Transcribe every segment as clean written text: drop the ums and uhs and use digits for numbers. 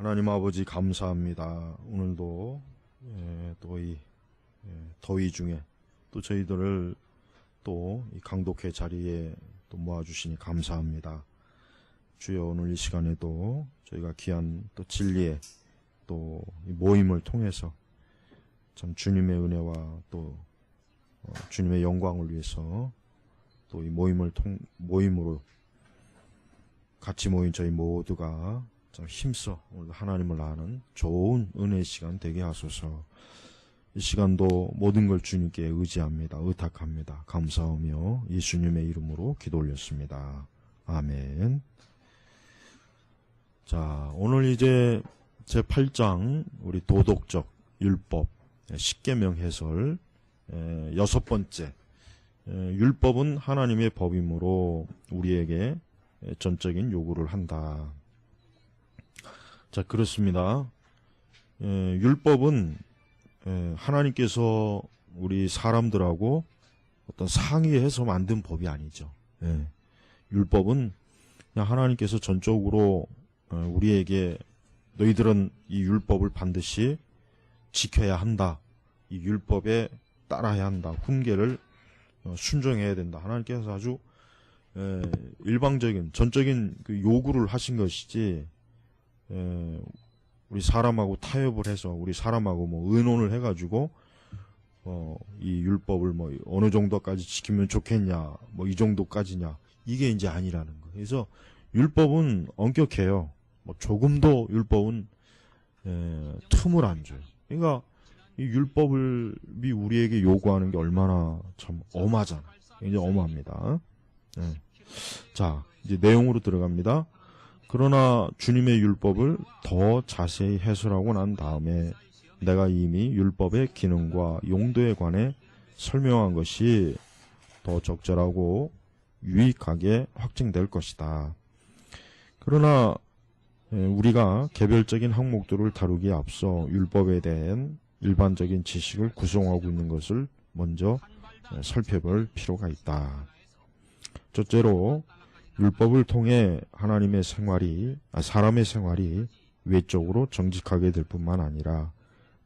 하나님 아버지 감사합니다. 오늘도 또 이 더위 중에 또 저희들을 또 이 강독회 자리에 또 모아주시니 감사합니다. 주여, 오늘 이 시간에도 저희가 귀한 또 진리의 또 이 모임을 통해서 참 주님의 은혜와 또 주님의 영광을 위해서 또 이 모임으로 같이 모인 저희 모두가 참 힘써 오늘 하나님을 아는 좋은 은혜의 시간 되게 하소서. 이 시간도 모든 걸 주님께 의지합니다. 의탁합니다. 감사하며 예수님의 이름으로 기도 올렸습니다. 아멘. 자, 오늘 이제 제8장 우리 도덕적 율법 십계명 해설 6번째. 율법은 하나님의 법이므로 우리에게 전적인 요구를 한다. 자, 그렇습니다. 율법은 하나님께서 우리 사람들하고 어떤 상의해서 만든 법이 아니죠. 율법은 그냥 하나님께서 전적으로 우리에게 너희들은 이 율법을 반드시 지켜야 한다. 이 율법에 따라야 한다. 훈계를 순종해야 된다. 하나님께서 아주 일방적인 전적인 그 요구를 하신 것이지 우리 사람하고 타협을 해서 우리 사람하고 뭐 의논을 해가지고 이 율법을 뭐 어느 정도까지 지키면 좋겠냐, 뭐 이 정도까지냐, 이게 이제 아니라는 거예요. 그래서 율법은 엄격해요. 뭐 조금도 율법은 틈을 안 줘요. 그러니까 이 율법이 우리에게 요구하는 게 얼마나 참 엄하잖아. 굉장히 엄합니다. 자, 이제 내용으로 들어갑니다. 그러나 주님의 율법을 더 자세히 해설하고 난 다음에 내가 이미 율법의 기능과 용도에 관해 설명한 것이 더 적절하고 유익하게 확증될 것이다. 그러나 우리가 개별적인 항목들을 다루기에 앞서 율법에 대한 일반적인 지식을 구성하고 있는 것을 먼저 살펴볼 필요가 있다. 첫째로 율법을 통해 사람의 생활이 외적으로 정직하게 될 뿐만 아니라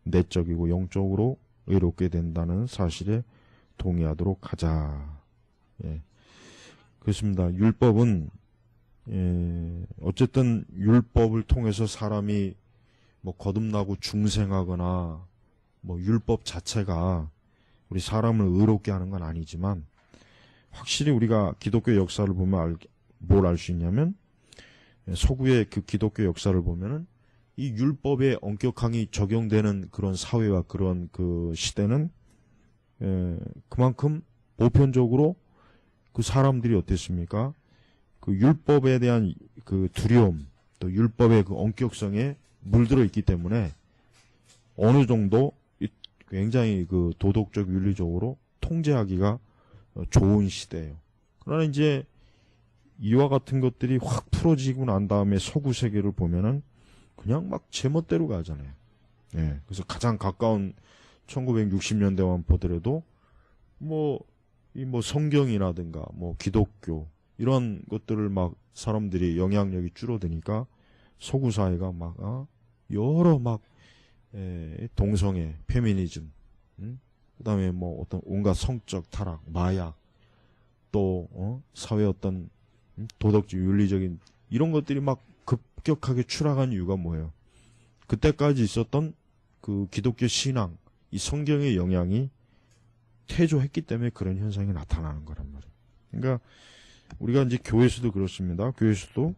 내적이고 영적으로 의롭게 된다는 사실에 동의하도록 하자. 그렇습니다. 율법은 어쨌든 율법을 통해서 사람이 뭐 거듭나고 중생하거나 뭐 율법 자체가 우리 사람을 의롭게 하는 건 아니지만 확실히 우리가 기독교 역사를 보면 뭘 알 수 있냐면 서구의 그 기독교 역사를 보면은 이 율법에 엄격하게 적용되는 그런 사회와 그런 그 시대는 그만큼 보편적으로 그 사람들이 어땠습니까? 그 율법에 대한 그 두려움, 또 율법의 그 엄격성에 물들어 있기 때문에 어느 정도 굉장히 그 도덕적 윤리적으로 통제하기가 좋은 시대예요. 그러나 이제 이와 같은 것들이 확 풀어지고 난 다음에 서구 세계를 보면은 그냥 막 제멋대로 가잖아요. 그래서 가장 가까운 1960년대만 보더라도 뭐 성경이라든가 뭐 기독교 이런 것들을 막 사람들이 영향력이 줄어드니까 서구 사회가 막 여러 막 동성애, 페미니즘, 그다음에 뭐 어떤 온갖 성적 타락, 마약, 또 사회 어떤 도덕적, 윤리적인 이런 것들이 막 급격하게 추락한 이유가 뭐예요? 그때까지 있었던 그 기독교 신앙, 이 성경의 영향이 퇴조했기 때문에 그런 현상이 나타나는 거란 말이에요. 그러니까 우리가 이제 교회에서도 그렇습니다. 교회에서도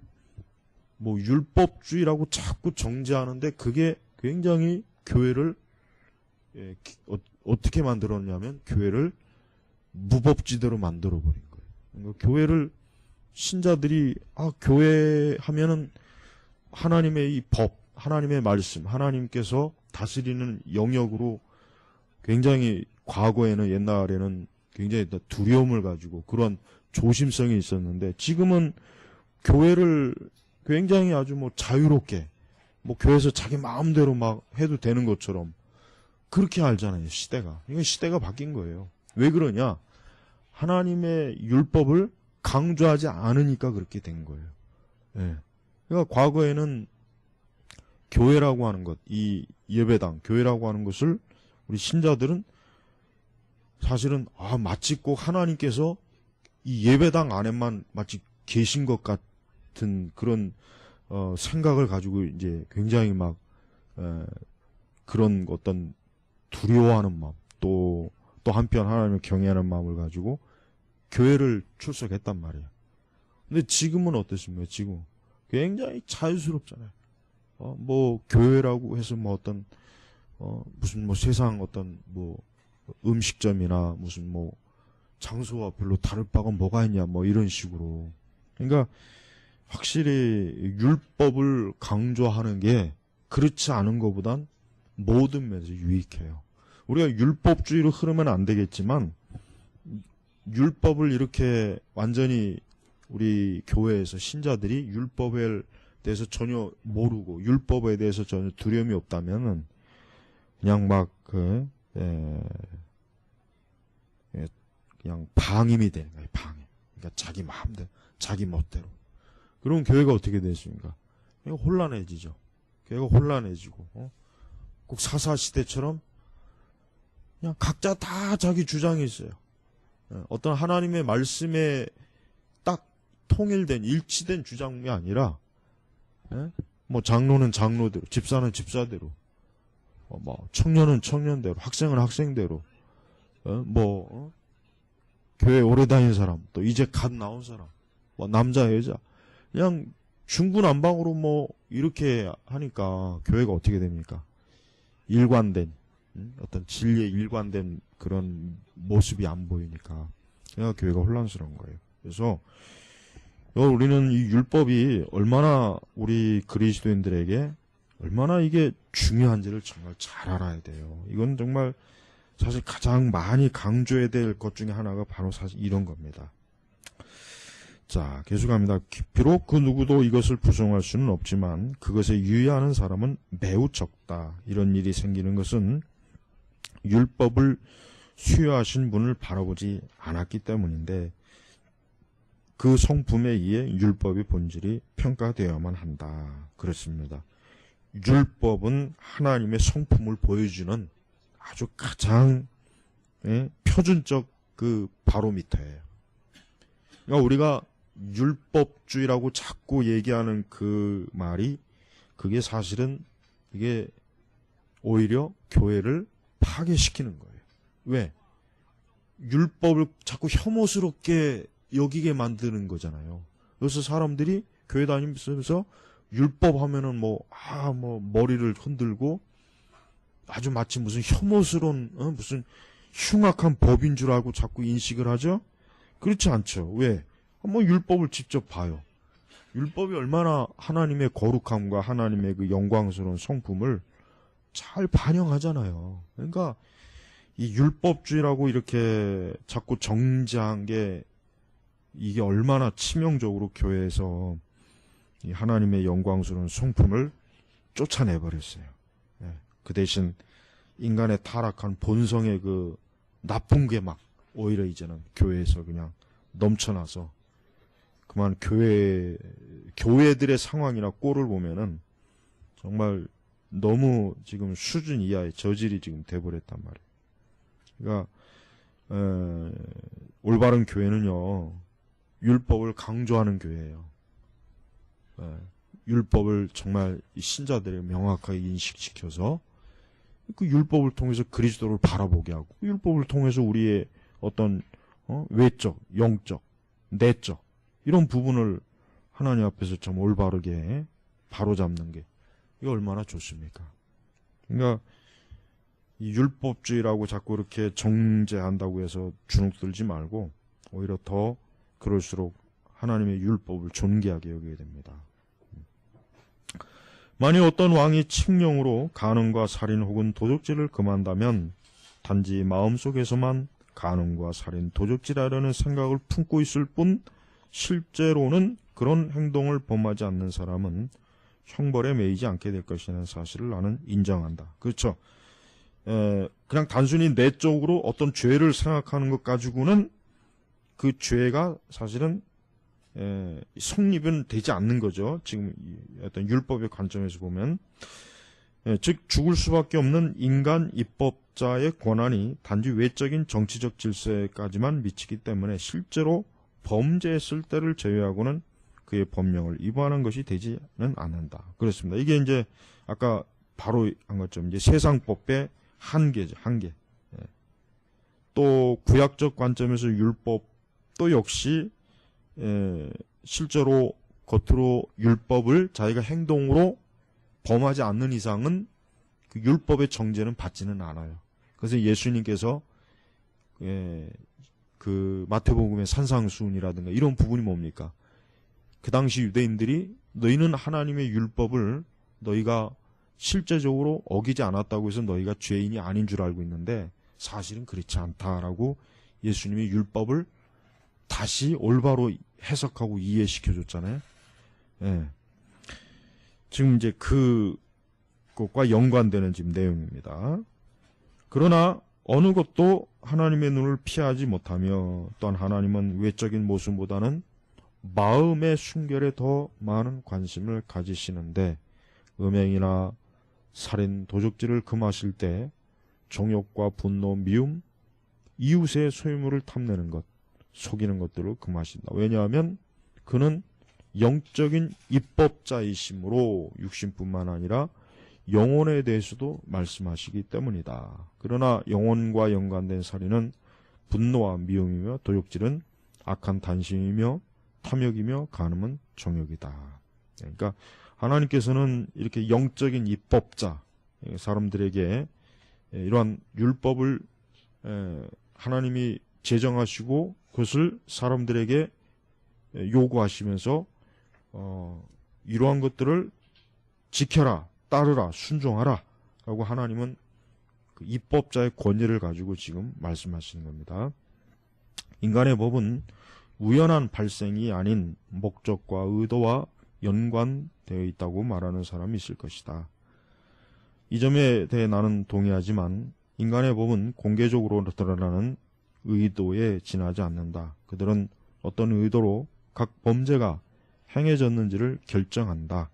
뭐 율법주의라고 자꾸 정죄하는데 그게 굉장히 교회를 어떻게 만들었냐면 교회를 무법지대로 만들어버린 거예요. 그러니까 교회를 신자들이 교회 하면은 하나님의 이 법, 하나님의 말씀, 하나님께서 다스리는 영역으로 굉장히 과거에는 옛날에는 굉장히 두려움을 가지고 그런 조심성이 있었는데 지금은 교회를 굉장히 아주 뭐 자유롭게 뭐 교회에서 자기 마음대로 막 해도 되는 것처럼 그렇게 알잖아요, 시대가. 이건 시대가 바뀐 거예요. 왜 그러냐? 하나님의 율법을 강조하지 않으니까 그렇게 된 거예요. 그러니까 과거에는 교회라고 하는 것, 이 예배당, 교회라고 하는 것을 우리 신자들은 사실은 마치 꼭 하나님께서 이 예배당 안에만 마치 계신 것 같은 그런 생각을 가지고 이제 굉장히 막 그런 어떤 두려워하는 마음, 또 한편 하나님을 경외하는 마음을 가지고 교회를 출석했단 말이에요. 근데 지금은 어떻습니까? 지금 굉장히 자유스럽잖아요. 뭐 교회라고 해서 뭐 어떤 무슨 뭐 세상 어떤 뭐 음식점이나 무슨 뭐 장소와 별로 다를 바가 뭐가 있냐 뭐 이런 식으로. 그러니까 확실히 율법을 강조하는 게 그렇지 않은 것보단 모든 면에서 유익해요. 우리가 율법주의로 흐르면 안 되겠지만 율법을 이렇게 완전히 우리 교회에서 신자들이 율법에 대해서 전혀 모르고 율법에 대해서 전혀 두려움이 없다면은 그냥 막 그냥 방임이 되는 거예요. 방임. 그러니까 자기 마음대로, 자기 멋대로. 그럼 교회가 어떻게 되십니까? 혼란해지죠. 교회가 혼란해지고 꼭 사사시대처럼 그냥 각자 다 자기 주장이 있어요. 어떤 하나님의 말씀에 딱 통일된 일치된 주장이 아니라 뭐 장로는 장로대로, 집사는 집사대로, 뭐 청년은 청년대로, 학생은 학생대로, 교회 오래 다닌 사람, 또 이제 갓 나온 사람, 뭐 남자 여자 그냥 중구난방으로 뭐 이렇게 하니까 교회가 어떻게 됩니까? 일관된 어떤 진리에 일관된 그런 모습이 안 보이니까 그냥 교회가 혼란스러운 거예요. 그래서 우리는 이 율법이 얼마나 우리 그리스도인들에게 얼마나 이게 중요한지를 정말 잘 알아야 돼요. 이건 정말 사실 가장 많이 강조해야 될 것 중에 하나가 바로 사실 이런 겁니다. 자, 계속합니다. 비록 그 누구도 이것을 부정할 수는 없지만 그것에 유의하는 사람은 매우 적다. 이런 일이 생기는 것은 율법을 수여하신 분을 바라보지 않았기 때문인데 그 성품에 의해 율법의 본질이 평가되어야만 한다. 그렇습니다. 율법은 하나님의 성품을 보여주는 아주 가장 표준적 그 바로미터예요. 그러니까 우리가 율법주의라고 자꾸 얘기하는 그 말이 그게 사실은 이게 오히려 교회를 파괴시키는 거예요. 왜? 율법을 자꾸 혐오스럽게 여기게 만드는 거잖아요. 그래서 사람들이 교회 다니면서 율법 하면은 뭐 머리를 흔들고 아주 마치 무슨 혐오스러운 무슨 흉악한 법인 줄 알고 자꾸 인식을 하죠? 그렇지 않죠. 왜? 한번 율법을 직접 봐요. 율법이 얼마나 하나님의 거룩함과 하나님의 그 영광스러운 성품을 잘 반영하잖아요. 그러니까 이 율법주의라고 이렇게 자꾸 정지한 게 이게 얼마나 치명적으로 교회에서 이 하나님의 영광스러운 성품을 쫓아내버렸어요. 그 대신 인간의 타락한 본성의 그 나쁜 게 막 오히려 이제는 교회에서 그냥 넘쳐나서 그만 교회들의 상황이나 꼴을 보면은 정말 너무 지금 수준 이하의 저질이 지금 돼버렸단 말이에요. 그러니까 올바른 교회는요 율법을 강조하는 교회예요. 율법을 정말 신자들에게 명확하게 인식시켜서 그 율법을 통해서 그리스도를 바라보게 하고 그 율법을 통해서 우리의 어떤 외적, 영적, 내적 이런 부분을 하나님 앞에서 좀 올바르게 바로잡는 게 이거 얼마나 좋습니까? 그러니까 이 율법주의라고 자꾸 이렇게 정죄한다고 해서 주눅들지 말고 오히려 더 그럴수록 하나님의 율법을 존귀하게 여기게 됩니다. 만일 어떤 왕이 칙령으로 간음과 살인 혹은 도적질을 금한다면 단지 마음속에서만 간음과 살인, 도적질하려는 생각을 품고 있을 뿐 실제로는 그런 행동을 범하지 않는 사람은 형벌에 매이지 않게 될 것이라는 사실을 나는 인정한다. 그렇죠. 그냥 단순히 내적으로 어떤 죄를 생각하는 것 가지고는 그 죄가 사실은 성립은 되지 않는 거죠. 지금 어떤 율법의 관점에서 보면. 즉 죽을 수밖에 없는 인간 입법자의 권한이 단지 외적인 정치적 질서에까지만 미치기 때문에 실제로 범죄했을 때를 제외하고는 그의 법령을 위반한 것이 되지는 않는다. 그렇습니다. 이게 이제 아까 바로 한 것처럼 이제 세상법의 한계죠. 한계. 또 구약적 관점에서 율법도 역시 실제로 겉으로 율법을 자기가 행동으로 범하지 않는 이상은 그 율법의 정죄는 받지는 않아요. 그래서 예수님께서 그 마태복음의 산상수훈이라든가 이런 부분이 뭡니까? 그 당시 유대인들이 너희는 하나님의 율법을 너희가 실제적으로 어기지 않았다고 해서 너희가 죄인이 아닌 줄 알고 있는데 사실은 그렇지 않다라고 예수님이 율법을 다시 올바로 해석하고 이해시켜줬잖아요. 지금 이제 그것과 연관되는 지금 내용입니다. 그러나 어느 것도 하나님의 눈을 피하지 못하며 또한 하나님은 외적인 모습보다는 마음의 순결에 더 많은 관심을 가지시는데 음행이나 살인, 도적질을 금하실 때 정욕과 분노, 미움, 이웃의 소유물을 탐내는 것, 속이는 것들을 금하신다. 왜냐하면 그는 영적인 입법자이심으로 육신뿐만 아니라 영혼에 대해서도 말씀하시기 때문이다. 그러나 영혼과 연관된 살인은 분노와 미움이며 도둑질은 악한 단심이며 탐욕이며 간음은 정욕이다. 그러니까 하나님께서는 이렇게 영적인 입법자, 사람들에게 이러한 율법을 하나님이 제정하시고 그것을 사람들에게 요구하시면서 이러한 것들을 지켜라, 따르라, 순종하라 라고 하나님은 그 입법자의 권위를 가지고 지금 말씀하시는 겁니다. 인간의 법은 우연한 발생이 아닌 목적과 의도와 연관되어 있다고 말하는 사람이 있을 것이다. 이 점에 대해 나는 동의하지만 인간의 법은 공개적으로 드러나는 의도에 지나지 않는다. 그들은 어떤 의도로 각 범죄가 행해졌는지를 결정한다.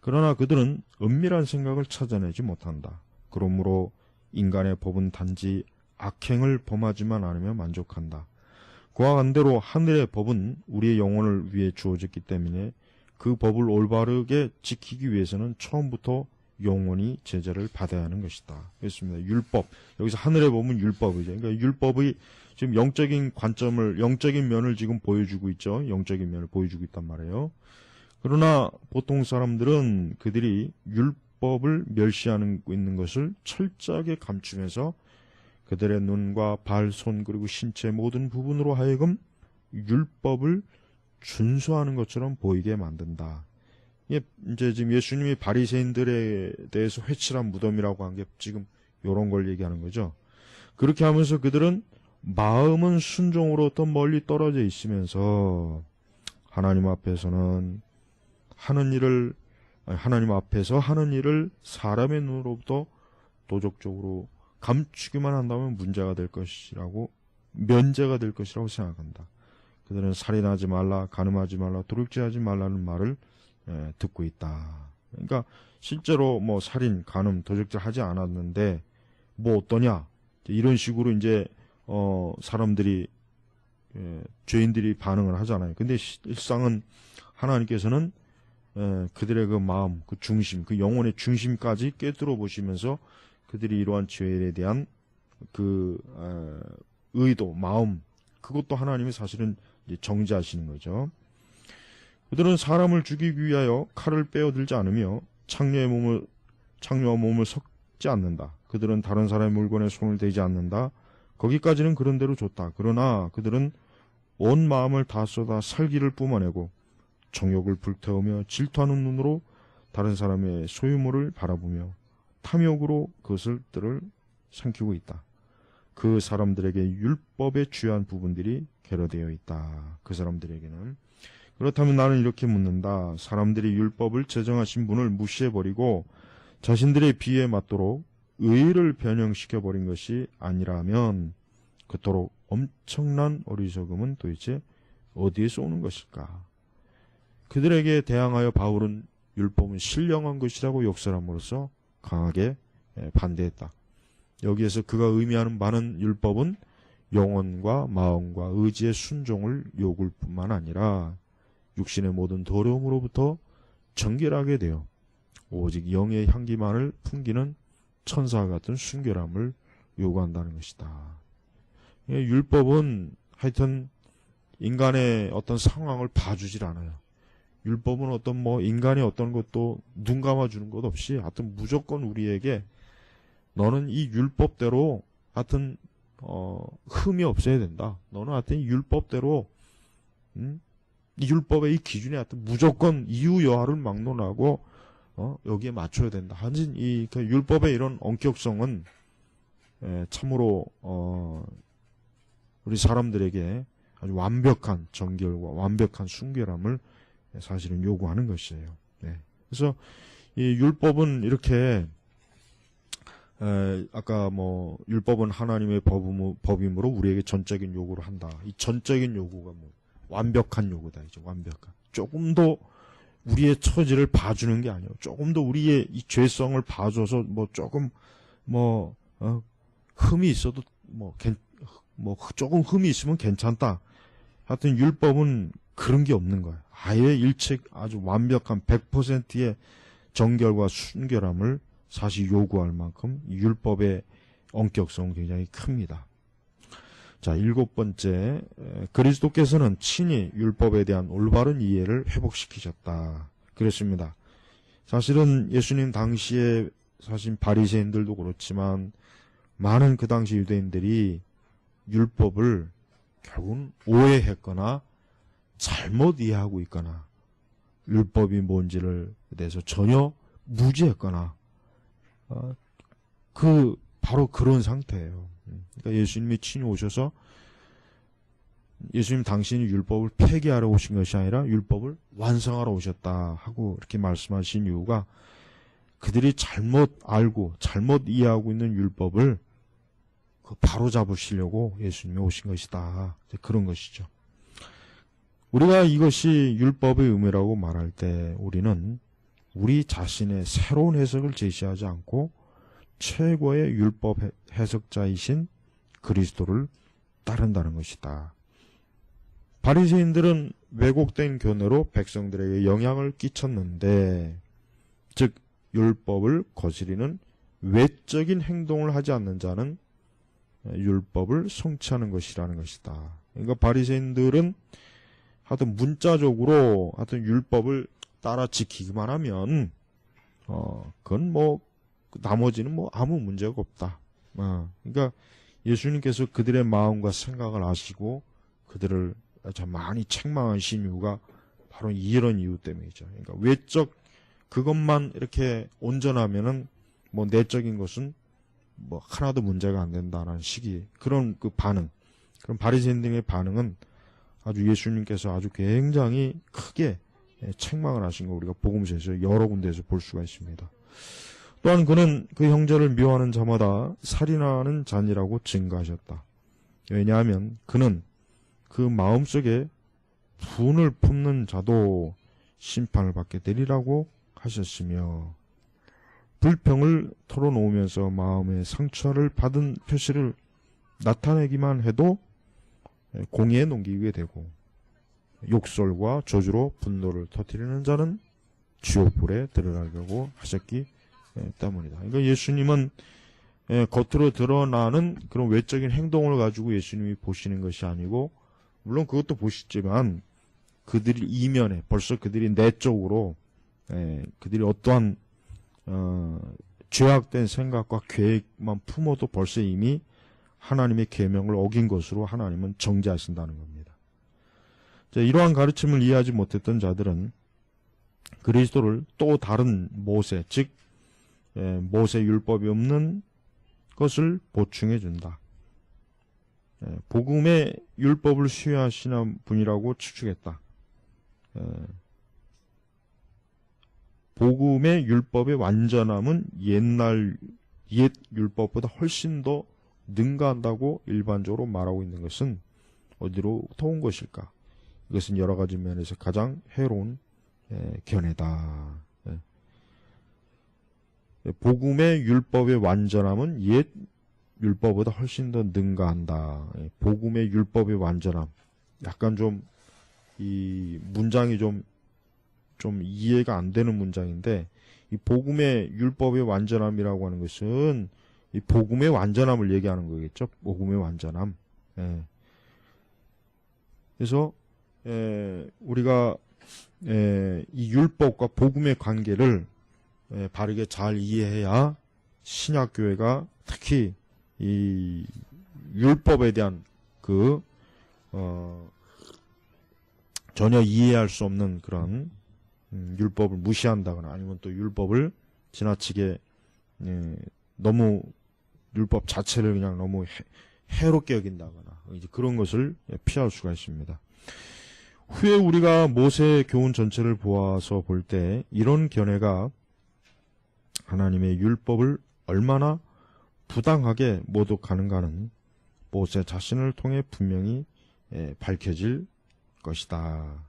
그러나 그들은 은밀한 생각을 찾아내지 못한다. 그러므로 인간의 법은 단지 악행을 범하지만 않으면 만족한다. 그와 반대로 하늘의 법은 우리의 영혼을 위해 주어졌기 때문에 그 법을 올바르게 지키기 위해서는 처음부터 영원히 제재를 받아야 하는 것이다. 그렇습니다. 율법. 여기서 하늘의 법은 율법이죠. 그러니까 율법의 지금 영적인 관점을, 영적인 면을 지금 보여주고 있죠. 영적인 면을 보여주고 있단 말이에요. 그러나 보통 사람들은 그들이 율법을 멸시하고 있는 것을 철저하게 감추면서 그들의 눈과 발, 손 그리고 신체 모든 부분으로 하여금 율법을 준수하는 것처럼 보이게 만든다. 이게 이제 지금 예수님이 바리새인들에 대해서 회칠한 무덤이라고 한 게 지금 이런 걸 얘기하는 거죠. 그렇게 하면서 그들은 마음은 순종으로부터 멀리 떨어져 있으면서 하나님 앞에서는 하나님 앞에서 하는 일을 사람의 눈으로부터 도적적으로 감추기만 한다면 문제가 될 것이라고, 면제가 될 것이라고 생각한다. 그들은 살인하지 말라, 간음하지 말라, 도둑질하지 말라는 말을 듣고 있다. 그러니까 실제로 뭐 살인, 간음, 도둑질 하지 않았는데 뭐 어떠냐 이런 식으로 이제 사람들이 죄인들이 반응을 하잖아요. 근데 실상은 하나님께서는 그들의 그 마음, 그 중심, 그 영혼의 중심까지 꿰뚫어 보시면서 그들이 이러한 죄에 대한 그 의도, 마음, 그것도 하나님이 사실은 이제 정지하시는 거죠. 그들은 사람을 죽이기 위하여 칼을 빼어들지 않으며 창녀와 몸을 섞지 않는다. 그들은 다른 사람의 물건에 손을 대지 않는다. 거기까지는 그런 대로 좋다. 그러나 그들은 온 마음을 다 쏟아 살기를 뿜어내고 정욕을 불태우며 질투하는 눈으로 다른 사람의 소유물을 바라보며 탐욕으로 그것들을 삼키고 있다. 그 사람들에게 율법의 주요한 부분들이 결여되어 있다. 그 사람들에게는. 그렇다면 나는 이렇게 묻는다. 사람들이 율법을 제정하신 분을 무시해버리고 자신들의 비에 맞도록 의를 변형시켜버린 것이 아니라면 그토록 엄청난 어리석음은 도대체 어디에서 오는 것일까? 그들에게 대항하여 바울은 율법은 신령한 것이라고 역설함으로써 강하게 반대했다. 여기에서 그가 의미하는 바는 율법은 영혼과 마음과 의지의 순종을 요구할 뿐만 아니라 육신의 모든 더러움으로부터 정결하게 되어 오직 영의 향기만을 풍기는 천사 같은 순결함을 요구한다는 것이다. 율법은 하여튼 인간의 어떤 상황을 봐주질 않아요. 율법은 어떤 인간의 어떤 것도 눈 감아주는 것 없이 하여튼 무조건 우리에게 너는 이 율법대로 하여튼 흠이 없어야 된다. 너는 하여튼 이 율법대로 이 율법의 이 기준에 하여튼 무조건 이유 여하를 막론하고 여기에 맞춰야 된다. 한진 그 율법의 이런 엄격성은 참으로 우리 사람들에게 아주 완벽한 정결과 완벽한 순결함을 사실은 요구하는 것이에요. 그래서 이 율법은 이렇게 아까 율법은 하나님의 법이므로 우리에게 전적인 요구를 한다. 이 전적인 요구가 완벽한 요구다. 이제 완벽한. 조금도 우리의 처지를 봐주는 게 아니에요. 조금 더 우리의 이 죄성을 봐줘서 조금 흠이 있어도 조금 흠이 있으면 괜찮다. 하여튼 율법은 그런 게 없는 거예요. 아예 일체 아주 완벽한 100%의 정결과 순결함을 사실 요구할 만큼 율법의 엄격성은 굉장히 큽니다. 자, 7번째, 그리스도께서는 친히 율법에 대한 올바른 이해를 회복시키셨다. 그렇습니다. 사실은 예수님 당시에 사실 바리새인들도 그렇지만 많은 그 당시 유대인들이 율법을 결국은 오해했거나 잘못 이해하고 있거나 율법이 뭔지를 대해서 전혀 무지했거나 바로 그런 상태예요. 그러니까 예수님이 친히 오셔서 예수님 당신이 율법을 폐기하러 오신 것이 아니라 율법을 완성하러 오셨다 하고 이렇게 말씀하신 이유가 그들이 잘못 알고 잘못 이해하고 있는 율법을 바로 잡으시려고 예수님이 오신 것이다. 그런 것이죠. 우리가 이것이 율법의 의미라고 말할 때 우리는 우리 자신의 새로운 해석을 제시하지 않고 최고의 율법 해석자이신 그리스도를 따른다는 것이다. 바리새인들은 왜곡된 견해로 백성들에게 영향을 끼쳤는데, 즉 율법을 거스리는 외적인 행동을 하지 않는 자는 율법을 성취하는 것이라는 것이다. 그러니까 바리새인들은 하여튼 문자적으로 하여튼 율법을 따라 지키기만 하면 그건 나머지는 아무 문제가 없다. 그러니까 예수님께서 그들의 마음과 생각을 아시고 그들을 참 많이 책망하신 이유가 바로 이런 이유 때문이죠. 그러니까 외적 그것만 이렇게 온전하면은 내적인 것은 하나도 문제가 안 된다라는 식이 그런 그 반응, 그런 바리새인들의 반응은 아주 예수님께서 아주 굉장히 크게 책망을 하신 거 우리가 복음서에서 여러 군데에서 볼 수가 있습니다. 또한 그는 그 형제를 미워하는 자마다 살인하는 자니라고 증거하셨다. 왜냐하면 그는 그 마음속에 분을 품는 자도 심판을 받게 되리라고 하셨으며 불평을 털어놓으면서 마음의 상처를 받은 표시를 나타내기만 해도 공의에 넘기게 되고 욕설과 저주로 분노를 터뜨리는 자는 지옥불에 들어가려고 하셨기 때문이다. 그러니까 예수님은 겉으로 드러나는 그런 외적인 행동을 가지고 예수님이 보시는 것이 아니고, 물론 그것도 보시지만 그들이 이면에 벌써 그들이 내적으로 그들이 어떠한 죄악된 생각과 계획만 품어도 벌써 이미 하나님의 계명을 어긴 것으로 하나님은 정죄하신다는 겁니다. 자, 이러한 가르침을 이해하지 못했던 자들은 그리스도를 또 다른 모세, 즉 모세 율법이 없는 것을 보충해 준다. 복음의 율법을 수여하시는 분이라고 추측했다. 복음의 율법의 완전함은 옛 율법보다 훨씬 더 능가한다고 일반적으로 말하고 있는 것은 어디로부터 온 것일까? 이것은 여러 가지 면에서 가장 해로운 견해다. 복음의 율법의 완전함은 옛 율법보다 훨씬 더 능가한다. 복음의 율법의 완전함. 약간 좀 이 문장이 좀 이해가 안 되는 문장인데, 이 복음의 율법의 완전함이라고 하는 것은 이 복음의 완전함을 얘기하는 거겠죠. 복음의 완전함. 그래서 우리가 이 율법과 복음의 관계를 바르게 잘 이해해야 신약교회가 특히 이 율법에 대한 전혀 이해할 수 없는 그런 율법을 무시한다거나 아니면 또 율법을 지나치게 너무 율법 자체를 그냥 너무 해롭게 여긴다거나 이제 그런 것을 피할 수가 있습니다. 후에 우리가 모세 교훈 전체를 보아서 볼 때 이런 견해가 하나님의 율법을 얼마나 부당하게 모독하는가는 모세 자신을 통해 분명히 밝혀질 것이다.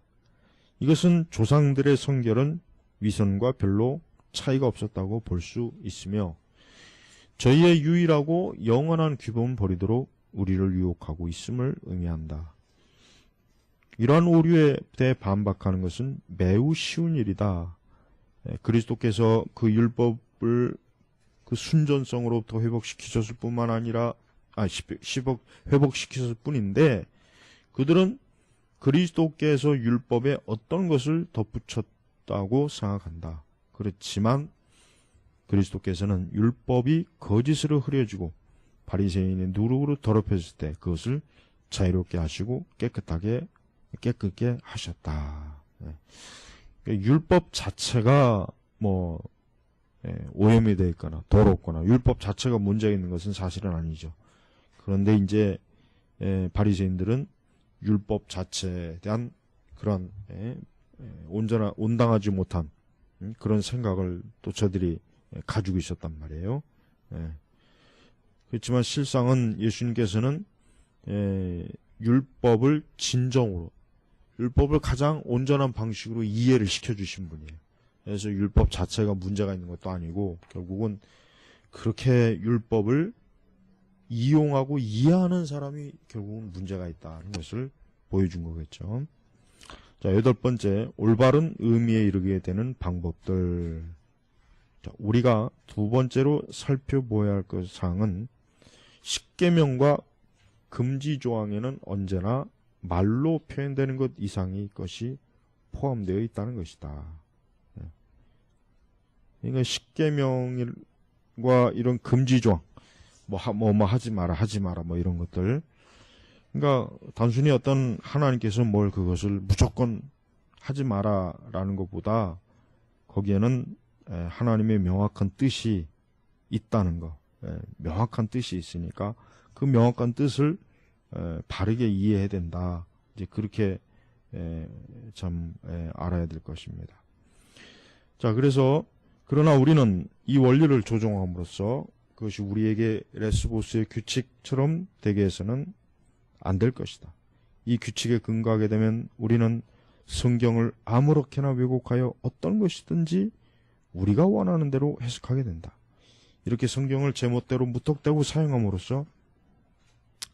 이것은 조상들의 성결은 위선과 별로 차이가 없었다고 볼 수 있으며 저희의 유일하고 영원한 규범을 버리도록 우리를 유혹하고 있음을 의미한다. 이러한 오류에 대해 반박하는 것은 매우 쉬운 일이다. 그리스도께서 그 율법을 그 순전성으로부터 회복시키셨을 뿐만 아니라 회복시키셨을 뿐인데 그들은 그리스도께서 율법에 어떤 것을 덧붙였다고 생각한다. 그렇지만 그리스도께서는 율법이 거짓으로 흐려지고 바리새인의 누룩으로 더럽혀질 때 그것을 자유롭게 하시고 깨끗게 하셨다. 율법 자체가 오염이 되어 있거나 더럽거나 율법 자체가 문제가 있는 것은 사실은 아니죠. 그런데 이제 바리새인들은 율법 자체에 대한 그런 온당하지 못한 그런 생각을 또 저들이 가지고 있었단 말이에요. 그렇지만 실상은 예수님께서는 율법을 진정으로 율법을 가장 온전한 방식으로 이해를 시켜주신 분이에요. 그래서 율법 자체가 문제가 있는 것도 아니고 결국은 그렇게 율법을 이용하고 이해하는 사람이 결국은 문제가 있다는 것을 보여준 거겠죠. 자, 8번째, 올바른 의미에 이르게 되는 방법들. 자, 우리가 두 번째로 살펴보아야 할 그 사항은 십계명과 금지 조항에는 언제나 말로 표현되는 것 이상의 것이 포함되어 있다는 것이다. 그러니까 십계명과 이런 금지 조항, 하지 마라 이런 것들. 그러니까 단순히 어떤 하나님께서 그것을 무조건 하지 마라라는 것보다 거기에는 하나님의 명확한 뜻이 있다는 거, 명확한 뜻이 있으니까 그 명확한 뜻을 바르게 이해해야 된다. 이제 그렇게 알아야 될 것입니다. 자, 그러나 우리는 이 원리를 조정함으로써 그것이 우리에게 레스보스의 규칙처럼 되게 해서는 안 될 것이다. 이 규칙에 근거하게 되면 우리는 성경을 아무렇게나 왜곡하여 어떤 것이든지 우리가 원하는 대로 해석하게 된다. 이렇게 성경을 제멋대로 무턱대고 사용함으로써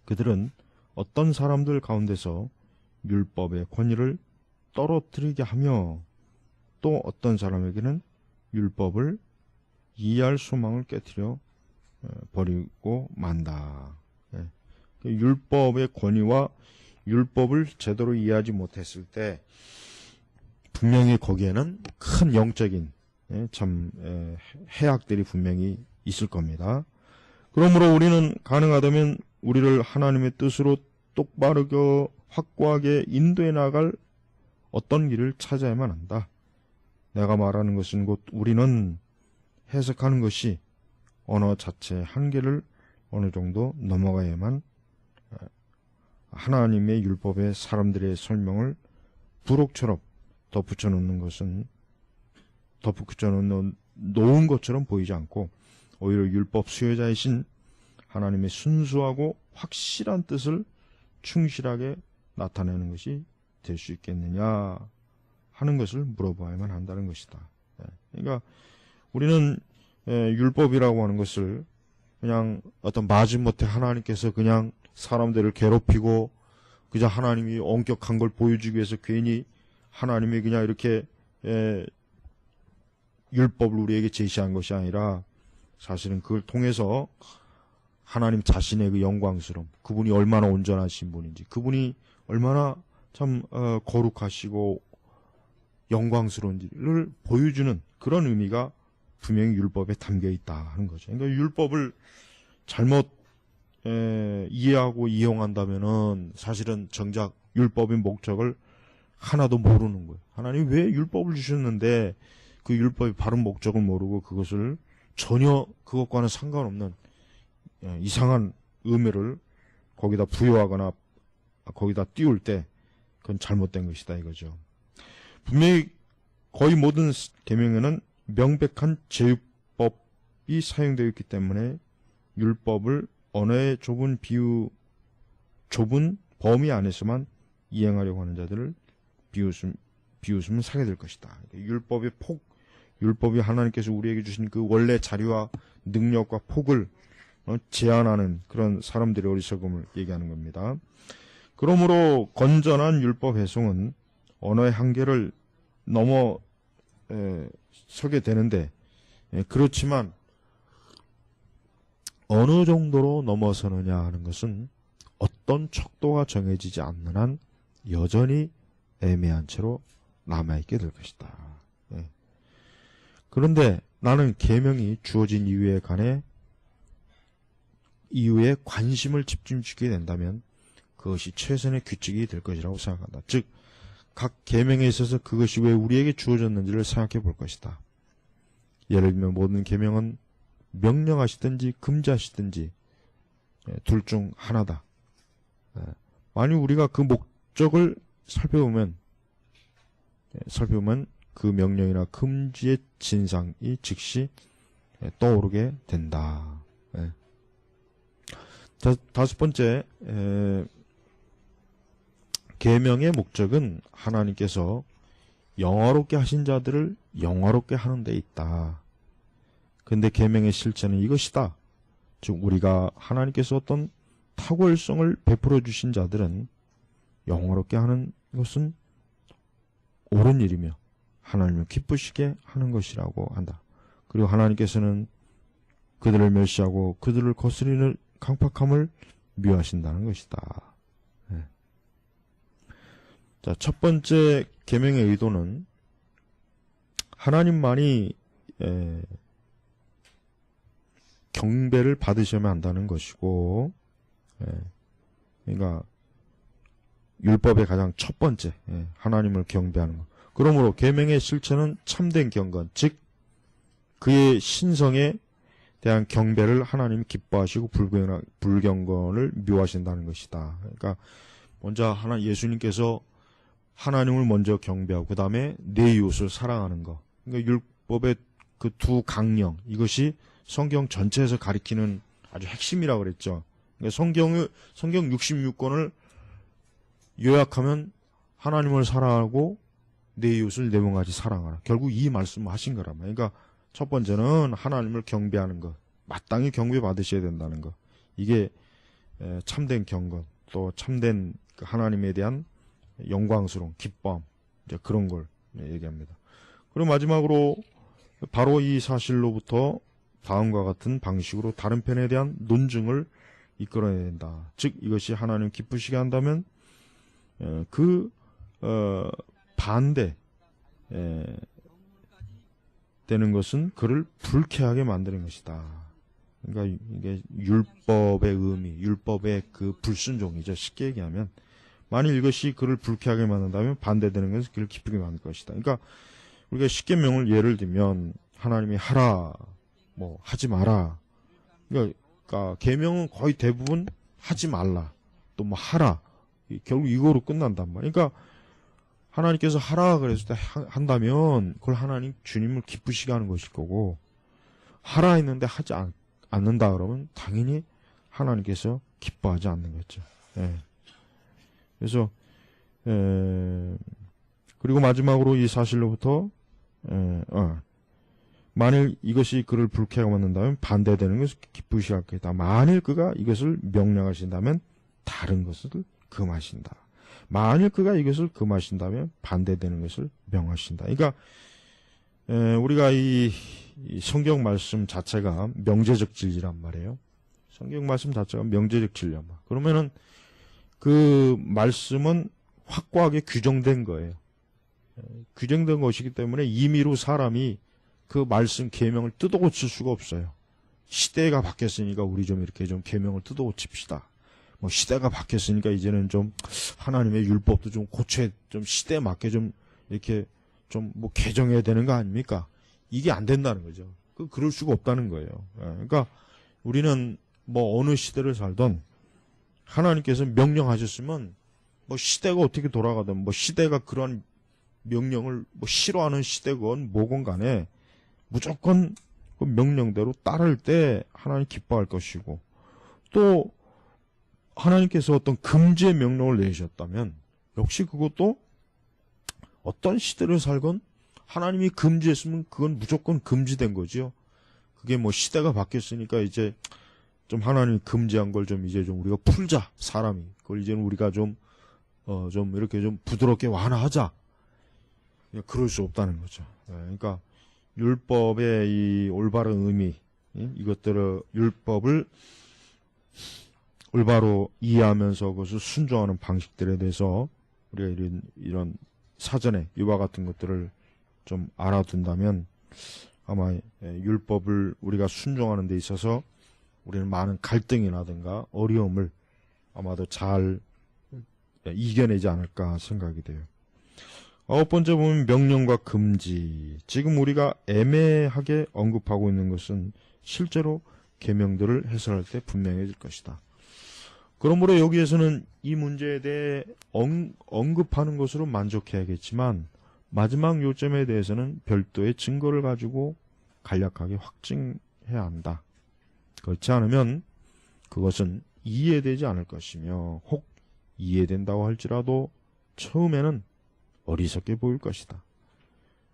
그들은 어떤 사람들 가운데서 율법의 권위를 떨어뜨리게 하며 또 어떤 사람에게는 율법을 이해할 소망을 깨뜨려 버리고 만다. 율법의 권위와 율법을 제대로 이해하지 못했을 때 분명히 거기에는 큰 영적인 해악들이 분명히 있을 겁니다. 그러므로 우리는 가능하다면 우리를 하나님의 뜻으로 똑바르고 확고하게 인도해 나갈 어떤 길을 찾아야만 한다. 내가 말하는 것은 곧 우리는 해석하는 것이 언어 자체의 한계를 어느 정도 넘어가야만 하나님의 율법에 사람들의 설명을 부록처럼 덧붙여 놓는 것처럼 보이지 않고 오히려 율법 수혜자이신 하나님의 순수하고 확실한 뜻을 충실하게 나타내는 것이 될 수 있겠느냐 하는 것을 물어봐야만 한다는 것이다. 그러니까 우리는 율법이라고 하는 것을 그냥 어떤 마지못해 하나님께서 그냥 사람들을 괴롭히고 그저 하나님이 엄격한 걸 보여주기 위해서 괜히 하나님이 그냥 이렇게 율법을 우리에게 제시한 것이 아니라 사실은 그걸 통해서 하나님 자신의 그 영광스러움, 그분이 얼마나 온전하신 분인지, 그분이 얼마나 참 거룩하시고 영광스러운지를 보여주는 그런 의미가 분명히 율법에 담겨 있다 하는 거죠. 그러니까 율법을 잘못 이해하고 이용한다면은 사실은 정작 율법의 목적을 하나도 모르는 거예요. 하나님 왜 율법을 주셨는데 그 율법의 바른 목적을 모르고 그것을 전혀 그것과는 상관없는 이상한 의미를 거기다 부여하거나 거기다 띄울 때 그건 잘못된 것이다 이거죠. 분명히 거의 모든 계명에는 명백한 제육법이 사용되어 있기 때문에 율법을 언어의 좁은 범위 안에서만 이행하려고 하는 자들을 비웃으면 사게 될 것이다. 율법이 하나님께서 우리에게 주신 그 원래 자리와 능력과 폭을 제한하는 그런 사람들의 어리석음을 얘기하는 겁니다. 그러므로 건전한 율법 해석은 언어의 한계를 넘어 서게 되는데, 그렇지만 어느 정도로 넘어서느냐 하는 것은 어떤 척도가 정해지지 않는 한 여전히 애매한 채로 남아있게 될 것이다. 그런데 나는 계명이 주어진 이유에 관심을 집중시키게 된다면 그것이 최선의 규칙이 될 것이라고 생각한다. 즉, 각 계명에 있어서 그것이 왜 우리에게 주어졌는지를 생각해 볼 것이다. 예를 들면 모든 계명은 명령하시든지 금지하시든지 둘 중 하나다. 만약 우리가 그 목적을 살펴보면 그 명령이나 금지의 진상이 즉시 떠오르게 된다. 다섯 번째, 계명의 목적은 하나님께서 영화롭게 하신 자들을 영화롭게 하는 데 있다. 근데 계명의 실체는 이것이다. 즉 우리가 하나님께서 어떤 탁월성을 베풀어 주신 자들은 영화롭게 하는 것은 옳은 일이며 하나님을 기쁘시게 하는 것이라고 한다. 그리고 하나님께서는 그들을 멸시하고 그들을 거스리는 강팍함을 미워하신다는 것이다. 자, 첫 번째 계명의 의도는 하나님만이 경배를 받으셔야만 한다는 것이고, 그러니까 율법의 가장 첫 번째 하나님을 경배하는 것. 그러므로 계명의 실체는 참된 경건, 즉 그의 신성에 대한 경배를 하나님이 기뻐하시고 불경건을 묘하신다는 것이다. 그러니까 먼저 예수님께서 하나님을 먼저 경배하고 그 다음에 내 이웃을 사랑하는 것. 그러니까 율법의 그 두 강령, 이것이 성경 전체에서 가리키는 아주 핵심이라고 그랬죠. 그러니까 성경 66권을 요약하면 하나님을 사랑하고 내 이웃을 내 몸같이 사랑하라. 결국 이 말씀을 하신 거란 말이에요. 그러니까 첫 번째는 하나님을 경배하는 것, 마땅히 경배 받으셔야 된다는 것. 이게 참된 경건, 또 참된 하나님에 대한 영광스러운 기쁨, 이제 그런 걸 얘기합니다. 그리고 마지막으로 바로 이 사실로부터 다음과 같은 방식으로 다른 편에 대한 논증을 이끌어내야 된다. 즉 이것이 하나님 기쁘시게 한다면 반대 되는 것은 그를 불쾌하게 만드는 것이다. 그러니까 이게 율법의 의미, 율법의 그 불순종이죠. 쉽게 얘기하면 만일 이것이 그를 불쾌하게 만든다면 반대되는 것은 그를 기쁘게 만들 것이다. 그러니까 우리가 십계명을 예를 들면 하나님이 하라, 뭐 하지 마라. 그러니까 계명은 거의 대부분 하지 말라, 또 뭐 하라. 결국 이거로 끝난단 말이야. 그러니까 하나님께서 하라 그랬을 때 한다면 그걸 하나님 주님을 기쁘시게 하는 것일 거고, 하라 했는데 하지 않는다 그러면 당연히 하나님께서 기뻐하지 않는 거죠. 그래서 그리고 마지막으로 이 사실로부터 만일 이것이 그를 불쾌하게 만든다면 반대되는 것을 기쁘시 하겠다. 만일 그가 이것을 명령하신다면 다른 것을 금하신다. 만일 그가 이것을 금하신다면 반대되는 것을 명하신다. 그러니까 우리가 이 성경 말씀 자체가 명제적 진리란 말이에요. 성경 말씀 자체가 명제적 진리란 말. 그러면은 그 말씀은 확고하게 규정된 거예요. 규정된 것이기 때문에 임의로 사람이 그 말씀 계명을 뜯어고칠 수가 없어요. 시대가 바뀌었으니까 우리 좀 이렇게 좀 계명을 뜯어고칩시다. 뭐 시대가 바뀌었으니까 이제는 좀 하나님의 율법도 좀 고쳐 좀 시대에 맞게 좀 이렇게 좀 뭐 개정해야 되는 거 아닙니까? 이게 안 된다는 거죠. 그럴 수가 없다는 거예요. 그러니까 우리는 뭐 어느 시대를 살던 하나님께서 명령하셨으면 뭐 시대가 어떻게 돌아가든 뭐 시대가 그런 명령을 뭐 싫어하는 시대건 뭐건 간에 무조건 그 명령대로 따를 때 하나님 기뻐할 것이고, 또 하나님께서 어떤 금지의 명령을 내셨다면 역시 그것도 어떤 시대를 살건 하나님이 금지했으면 그건 무조건 금지된 거지요. 그게 뭐 시대가 바뀌었으니까 이제 좀 하나님이 금지한 걸 좀 이제 좀 우리가 풀자, 사람이. 그걸 이제는 우리가 좀 이렇게 좀 부드럽게 완화하자. 그럴 수 없다는 거죠. 그러니까 율법의 이 올바른 의미, 이것들을 율법을 올바로 이해하면서 그것을 순종하는 방식들에 대해서 우리가 이런 사전에 이와 같은 것들을 좀 알아둔다면 아마 율법을 우리가 순종하는 데 있어서 우리는 많은 갈등이라든가 어려움을 아마도 잘 이겨내지 않을까 생각이 돼요. 9번째 보면 명령과 금지. 지금 우리가 애매하게 언급하고 있는 것은 실제로 계명들을 해설할 때 분명해질 것이다. 그러므로 여기에서는 이 문제에 대해 언급하는 것으로 만족해야겠지만 마지막 요점에 대해서는 별도의 증거를 가지고 간략하게 확증해야 한다. 그렇지 않으면 그것은 이해되지 않을 것이며 혹 이해된다고 할지라도 처음에는 어리석게 보일 것이다.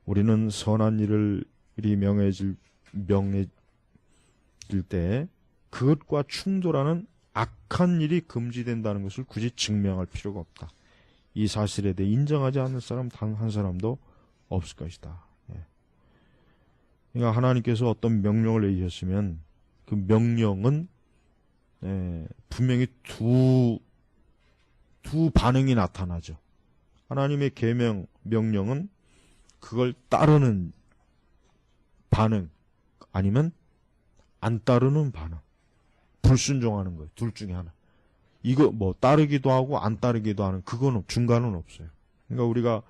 우리는 선한 일을 명해질 때 그것과 충돌하는 악한 일이 금지된다는 것을 굳이 증명할 필요가 없다. 이 사실에 대해 인정하지 않는 사람 단 한 사람도 없을 것이다. 그러니까 하나님께서 어떤 명령을 내리셨으면 그 명령은 분명히 두 반응이 나타나죠. 하나님의 계명, 명령은 그걸 따르는 반응 아니면 안 따르는 반응, 불순종하는 거예요. 둘 중에 하나. 이거 뭐 따르기도 하고 안 따르기도 하는 그거는 중간은 없어요. 그러니까 우리가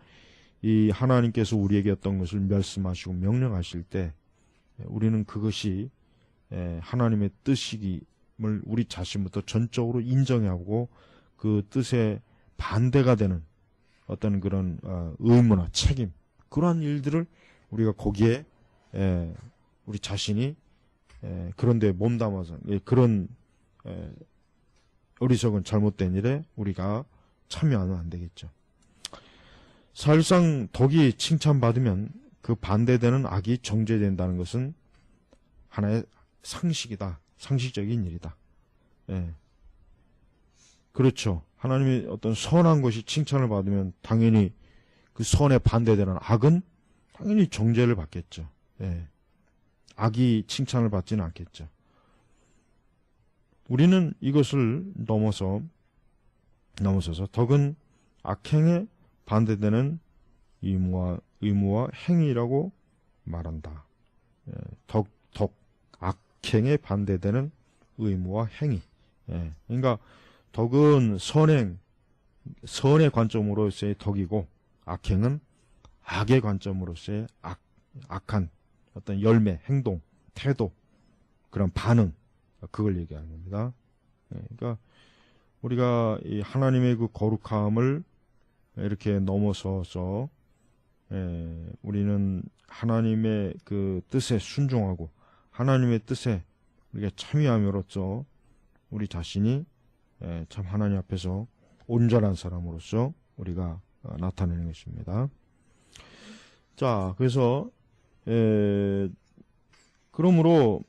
이 하나님께서 우리에게 어떤 것을 말씀하시고 명령하실 때 우리는 그것이 하나님의 뜻이임을 우리 자신부터 전적으로 인정하고 그 뜻에 반대가 되는 어떤 그런 의무나 책임, 그러한 일들을 우리가 거기에 우리 자신이 그런데 몸담아서 그런 어리석은 잘못된 일에 우리가 참여하면 안 되겠죠. 사실상 덕이 칭찬받으면 그 반대되는 악이 정죄된다는 것은 하나의 상식이다. 상식적인 일이다. 그렇죠. 하나님이 어떤 선한 것이 칭찬을 받으면 당연히 그 선에 반대되는 악은 당연히 정죄를 받겠죠. 악이 칭찬을 받지는 않겠죠. 우리는 이것을 넘어서서 덕은 악행에 반대되는 의무와 행위라고 말한다. 악행에 반대되는 의무와 행위. 그러니까 덕은 선의 관점으로서의 덕이고 악행은 악의 관점으로서의 악한 어떤 열매, 행동, 태도, 그런 반응, 그걸 얘기하는 겁니다. 그러니까 우리가 이 하나님의 그 거룩함을 이렇게 넘어서서 우리는 하나님의 그 뜻에 순종하고 하나님의 뜻에 우리가 참여함으로써 우리 자신이 참 하나님 앞에서 온전한 사람으로서 우리가 나타내는 것입니다. 자, 그래서 그러므로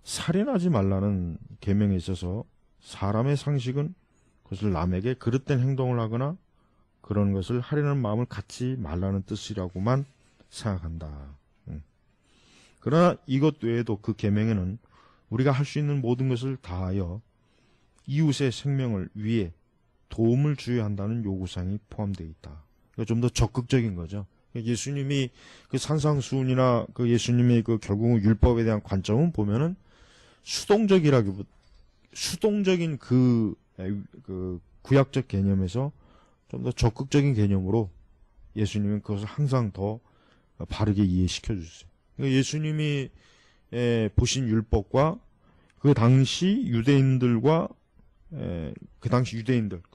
살인하지 말라는 계명에 있어서 사람의 상식은 그것을 남에게 그릇된 행동을 하거나 그런 것을 하려는 마음을 갖지 말라는 뜻이라고만 생각한다. 그러나 이것 외에도 그 계명에는 우리가 할 수 있는 모든 것을 다하여 이웃의 생명을 위해 도움을 주어야 한다는 요구사항이 포함되어 있다. 좀 더 적극적인 거죠. 예수님이 그 산상수훈이나 그 예수님의 그 결국은 율법에 대한 관점은 보면은 수동적인 그 구약적 개념에서 좀 더 적극적인 개념으로 예수님은 그것을 항상 더 바르게 이해시켜 주셨어요. 그러니까 예수님이 보신 율법과 그 당시 유대인들과 그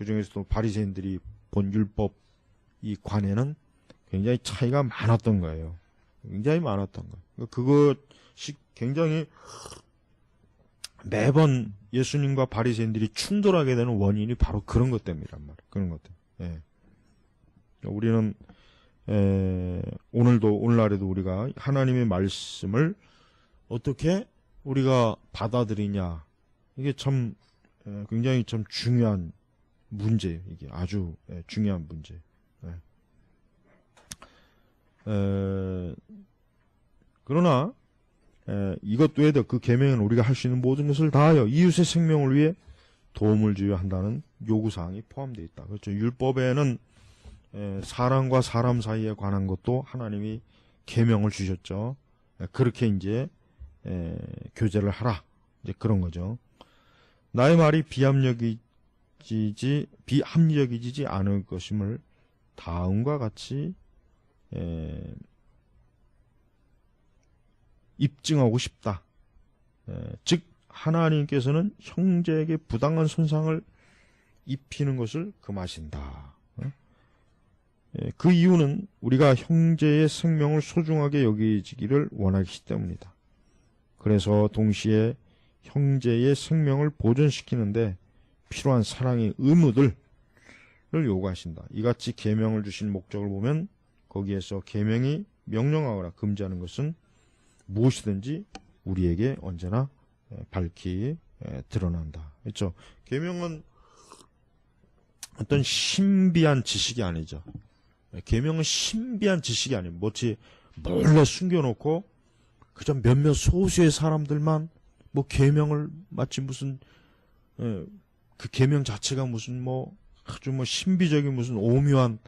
중에서도 바리새인들이 본 율법 이 관에는 굉장히 차이가 많았던 거예요. 굉장히 많았던 거예요. 그것이 굉장히 매번 예수님과 바리새인들이 충돌하게 되는 원인이 바로 그런 것 때문이란 말이에요. 그런 것 때문에. 우리는 오늘날에도 우리가 하나님의 말씀을 어떻게 우리가 받아들이냐, 이게 참 굉장히 참 중요한 문제예요. 이게 아주 중요한 문제. 그러나 이것 외에도 그 계명은 우리가 할 수 있는 모든 것을 다하여 이웃의 생명을 위해 도움을 주어야 한다는 요구사항이 포함되어 있다. 그렇죠. 율법에는 사람과 사람 사이에 관한 것도 하나님이 계명을 주셨죠. 그렇게 이제 교제를 하라, 이제 그런 거죠. 나의 말이 비합리적이지 않을 것임을 다음과 같이 입증하고 싶다. 즉 하나님께서는 형제에게 부당한 손상을 입히는 것을 금하신다. 그 이유는 우리가 형제의 생명을 소중하게 여기지기를 원하기 때문이다. 그래서 동시에 형제의 생명을 보존시키는데 필요한 사랑의 의무들을 요구하신다. 이같이 계명을 주신 목적을 보면 거기에서 계명이 명령하거나 금지하는 것은 무엇이든지 우리에게 언제나 밝히 드러난다. 그렇죠? 계명은 어떤 신비한 지식이 아니죠. 계명은 신비한 지식이 아니에요. 뭐지 몰래 숨겨놓고 그저 몇몇 소수의 사람들만 뭐 계명을 마치 무슨 그 계명 자체가 무슨 뭐 아주 뭐 신비적인 무슨 오묘한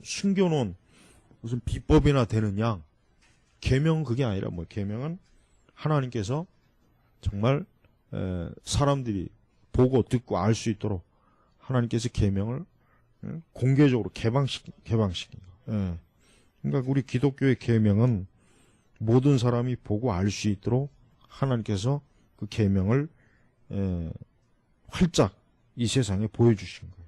숨겨놓은 무슨 비법이나 되는 양. 계명은 그게 아니라 뭐 계명은 하나님께서 정말 사람들이 보고 듣고 알 수 있도록 하나님께서 계명을 공개적으로 개방시킨 거. 그러니까 우리 기독교의 계명은 모든 사람이 보고 알 수 있도록 하나님께서 그 계명을 활짝 이 세상에 보여주신 거예요.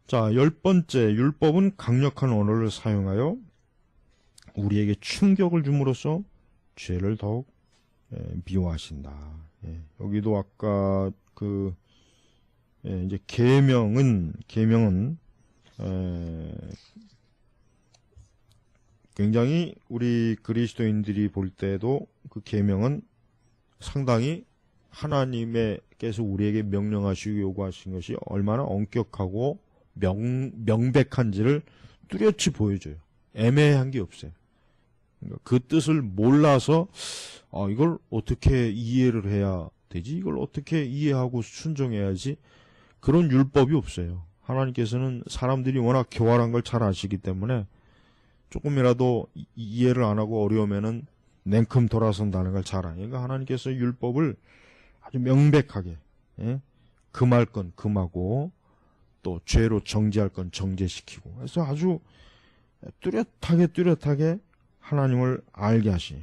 자, 10번째, 율법은 강력한 언어를 사용하여 우리에게 충격을 줌으로써 죄를 더욱 미워하신다. 여기도 아까 이제 계명은 굉장히 우리 그리스도인들이 볼 때도 그 계명은 상당히 하나님께서 우리에게 명령하시고 요구하신 것이 얼마나 엄격하고 명백한지를 뚜렷이 보여줘요. 애매한 게 없어요. 그러니까 그 뜻을 몰라서 이걸 어떻게 이해를 해야 되지? 이걸 어떻게 이해하고 순종해야지? 그런 율법이 없어요. 하나님께서는 사람들이 워낙 교활한 걸 잘 아시기 때문에 조금이라도 이해를 안 하고 어려우면은 냉큼 돌아선다는 걸 잘 아요. 그러니까 하나님께서 율법을 아주 명백하게 금할 건 금하고 또 죄로 정죄할 건 정죄시키고, 그래서 아주 뚜렷하게 하나님을 알게 하시니,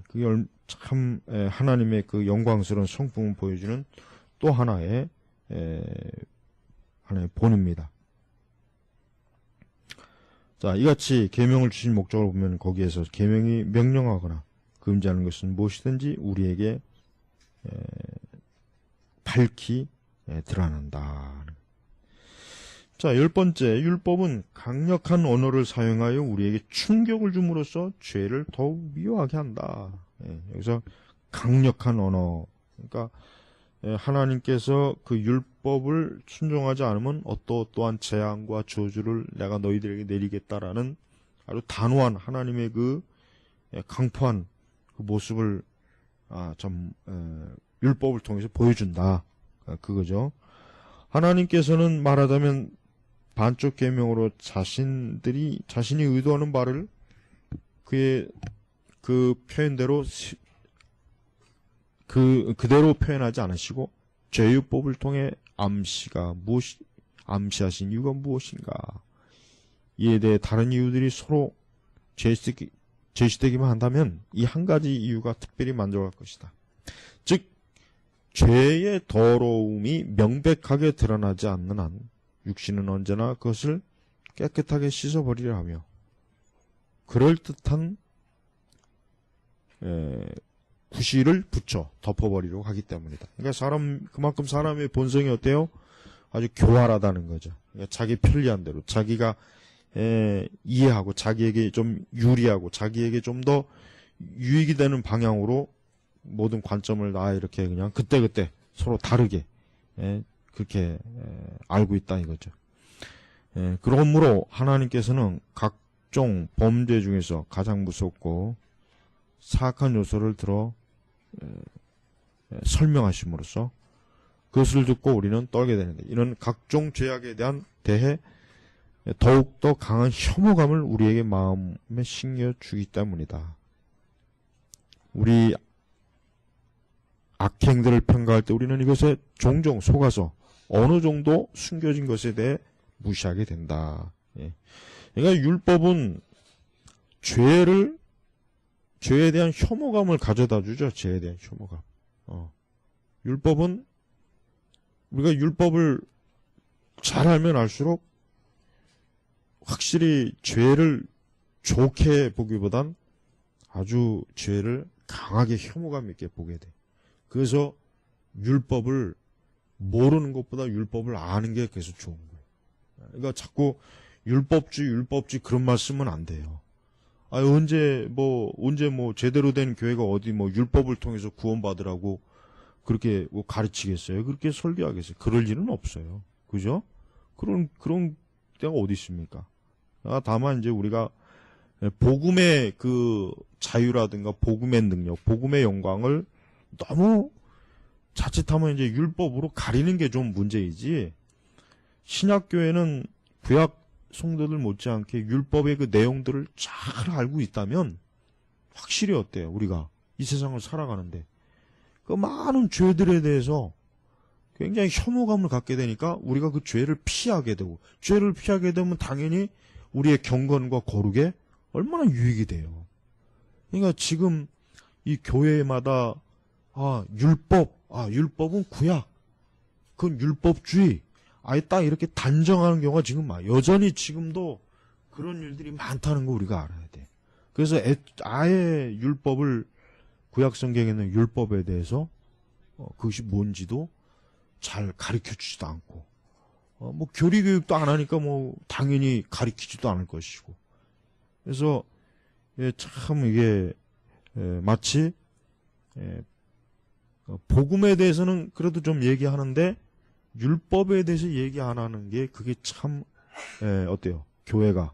그게 참 하나님의 그 영광스러운 성품을 보여주는 또 하나의 본입니다. 자, 이같이 계명을 주신 목적을 보면 거기에서 계명이 명령하거나 금지하는 것은 무엇이든지 우리에게 밝히 드러난다. 자, 10번째, 율법은 강력한 언어를 사용하여 우리에게 충격을 줌으로써 죄를 더욱 미워하게 한다. 여기서 강력한 언어, 그러니까 하나님께서 그 율법을 순종하지 않으면 어떠한 재앙과 저주를 내가 너희들에게 내리겠다라는 아주 단호한 하나님의 그 강포한 그 모습을 율법을 통해서 보여준다. 그거죠. 하나님께서는 말하자면 반쪽 계명으로 자신이 의도하는 바를 그의 그 표현대로 그대로 표현하지 않으시고 죄율법을 통해 암시하신 이유가 무엇인가? 이에 대해 다른 이유들이 서로 제시되기만 한다면 이 한 가지 이유가 특별히 만족할 것이다. 즉 죄의 더러움이 명백하게 드러나지 않는 한 육신은 언제나 그것을 깨끗하게 씻어버리려 하며 그럴듯한 구실을 붙여 덮어버리려고 하기 때문이다. 그러니까 그만큼 사람의 본성이 어때요? 아주 교활하다는 거죠. 그러니까 자기 편리한 대로 자기가 이해하고 자기에게 좀 유리하고 자기에게 좀 더 유익이 되는 방향으로 모든 관점을 이렇게 그냥 그때그때 서로 다르게 그렇게 알고 있다 이거죠. 그러므로 하나님께서는 각종 범죄 중에서 가장 무섭고 사악한 요소를 들어 설명하심으로써 그것을 듣고 우리는 떨게 되는데, 이런 각종 죄악에 대해 더욱더 강한 혐오감을 우리에게 마음에 심겨주기 때문이다. 우리 악행들을 평가할 때 우리는 이것에 종종 속아서 어느 정도 숨겨진 것에 대해 무시하게 된다. 그러니까 율법은 죄에 대한 혐오감을 가져다 주죠. 죄에 대한 혐오감. 율법은 우리가 율법을 잘 알면 알수록 확실히 죄를 좋게 보기보단 아주 죄를 강하게 혐오감 있게 보게 돼. 그래서 율법을 모르는 것보다 율법을 아는 게 계속 좋은 거예요. 그러니까 자꾸 율법주의 그런 말 쓰면 안 돼요. 언제 제대로 된 교회가 어디 율법을 통해서 구원받으라고 그렇게 가르치겠어요? 그렇게 설교하겠어요? 그럴 일은 없어요. 그죠? 그런 때가 어디 있습니까? 다만 이제 우리가 복음의 그 자유라든가 복음의 능력, 복음의 영광을 너무 자칫하면 이제 율법으로 가리는 게 좀 문제이지, 신약교회는 구약 성도들 못지않게 율법의 그 내용들을 잘 알고 있다면 확실히 어때요? 우리가 이 세상을 살아가는데 그 많은 죄들에 대해서 굉장히 혐오감을 갖게 되니까 우리가 그 죄를 피하게 되고, 죄를 피하게 되면 당연히 우리의 경건과 거룩에 얼마나 유익이 돼요. 그러니까 지금 이 교회마다 율법은 구약, 그건 율법주의, 아예 딱 이렇게 단정하는 경우가 지금 여전히 지금도 그런 일들이 많다는 거 우리가 알아야 돼. 그래서 아예 율법을, 구약 성경에 있는 율법에 대해서 그것이 뭔지도 잘 가르쳐 주지도 않고, 교리 교육도 안 하니까 당연히 가르치지도 않을 것이고. 그래서 참 이게 마치 복음에 대해서는 그래도 좀 얘기하는데 율법에 대해서 얘기 안 하는 게 그게 참 어때요? 교회가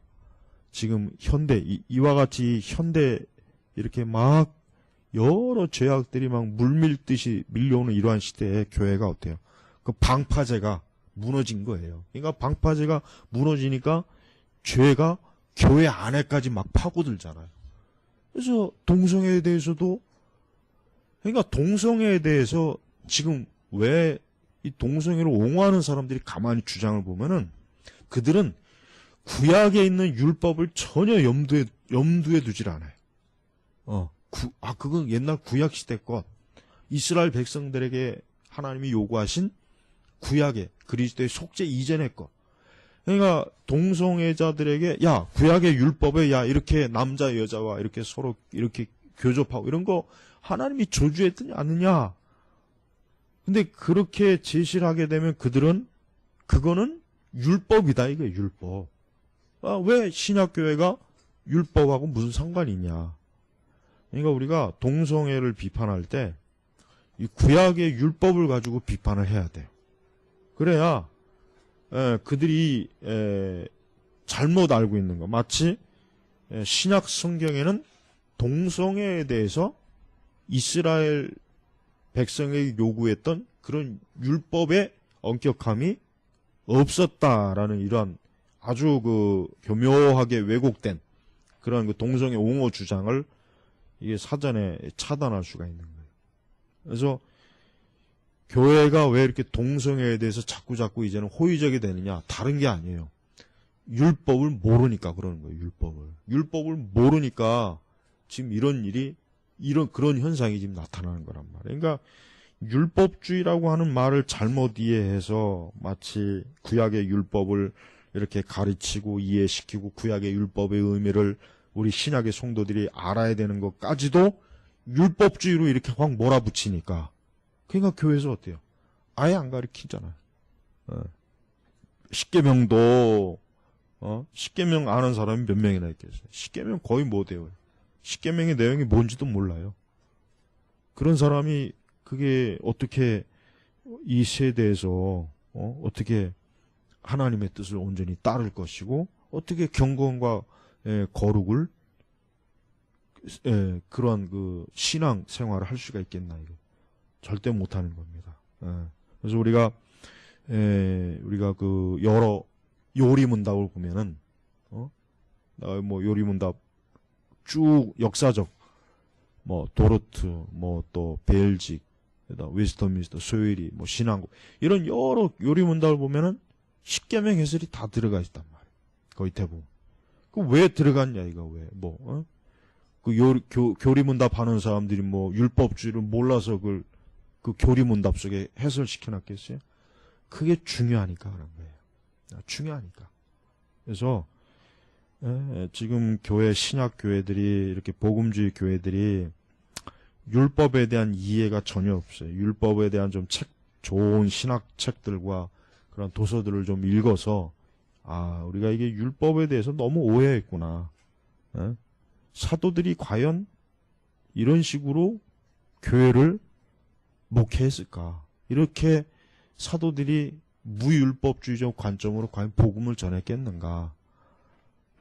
지금 현대 이와 같이 현대 이렇게 막 여러 죄악들이 막 물밀듯이 밀려오는 이러한 시대에 교회가 어때요? 그 방파제가 무너진 거예요. 그러니까 방파제가 무너지니까 죄가 교회 안에까지 막 파고들잖아요. 그래서 동성애에 대해서도, 그러니까 동성애에 대해서 지금 왜 이 동성애를 옹호하는 사람들이 가만히 주장을 보면은 그들은 구약에 있는 율법을 전혀 염두에 두질 않아요. 그건 옛날 구약 시대 것, 이스라엘 백성들에게 하나님이 요구하신 구약의 그리스도의 속죄 이전의 것. 그러니까 동성애자들에게 구약의 율법에 이렇게 남자 여자와 이렇게 서로 이렇게 교접하고 이런 거 하나님이 저주했더니 않느냐. 근데 그렇게 제시를 하게 되면 그들은 그거는 율법이다 이거예요. 율법. 왜 신약교회가 율법하고 무슨 상관이 있냐. 그러니까 우리가 동성애를 비판할 때 이 구약의 율법을 가지고 비판을 해야 돼요. 그래야 그들이 잘못 알고 있는 거. 마치 신약 성경에는 동성애에 대해서 이스라엘 백성에게 요구했던 그런 율법의 엄격함이 없었다라는 이러한 아주 그 교묘하게 왜곡된 그런 그 동성애 옹호 주장을 이게 사전에 차단할 수가 있는 거예요. 그래서 교회가 왜 이렇게 동성애에 대해서 자꾸 이제는 호의적이 되느냐? 다른 게 아니에요. 율법을 모르니까 그러는 거예요. 율법을 모르니까 지금 그런 현상이 지금 나타나는 거란 말이에요. 그러니까 율법주의라고 하는 말을 잘못 이해해서 마치 구약의 율법을 이렇게 가르치고 이해시키고 구약의 율법의 의미를 우리 신약의 성도들이 알아야 되는 것까지도 율법주의로 이렇게 확 몰아붙이니까 그러니까 교회에서 어때요? 아예 안 가르치잖아요. 십계명도 십계명 아는 사람이 몇 명이나 있겠어요. 십계명 거의 못 외워요. 십계명의 내용이 뭔지도 몰라요. 그런 사람이 그게 어떻게 이 세대에서 어떻게 하나님의 뜻을 온전히 따를 것이고 어떻게 경건과 거룩을 그러한 그 신앙 생활을 할 수가 있겠나 이거 절대 못하는 겁니다. 그래서 우리가 그 여러 요리문답을 보면은 뭐 요리문답 쭉 역사적 뭐 도르트 뭐 또 벨직 웨스터민스터 소요리 뭐 신앙국 이런 여러 요리문답을 보면은 십계명 해설이 다 들어가 있단 말이에요. 거의 대부분. 그 왜 들어갔냐 이거 왜 그 교리문답 하는 사람들이 뭐 율법주의를 몰라서 그 교리문답 속에 해설시켜 놨겠어요? 그게 중요하니까 그런 거예요. 중요하니까. 그래서 지금 신약 교회들이 이렇게 복음주의 교회들이 율법에 대한 이해가 전혀 없어요. 율법에 대한 좀 좋은 신학 책들과 그런 도서들을 좀 읽어서 우리가 이게 율법에 대해서 너무 오해했구나. 사도들이 과연 이런 식으로 교회를 목회했을까? 이렇게 사도들이 무율법주의적 관점으로 과연 복음을 전했겠는가?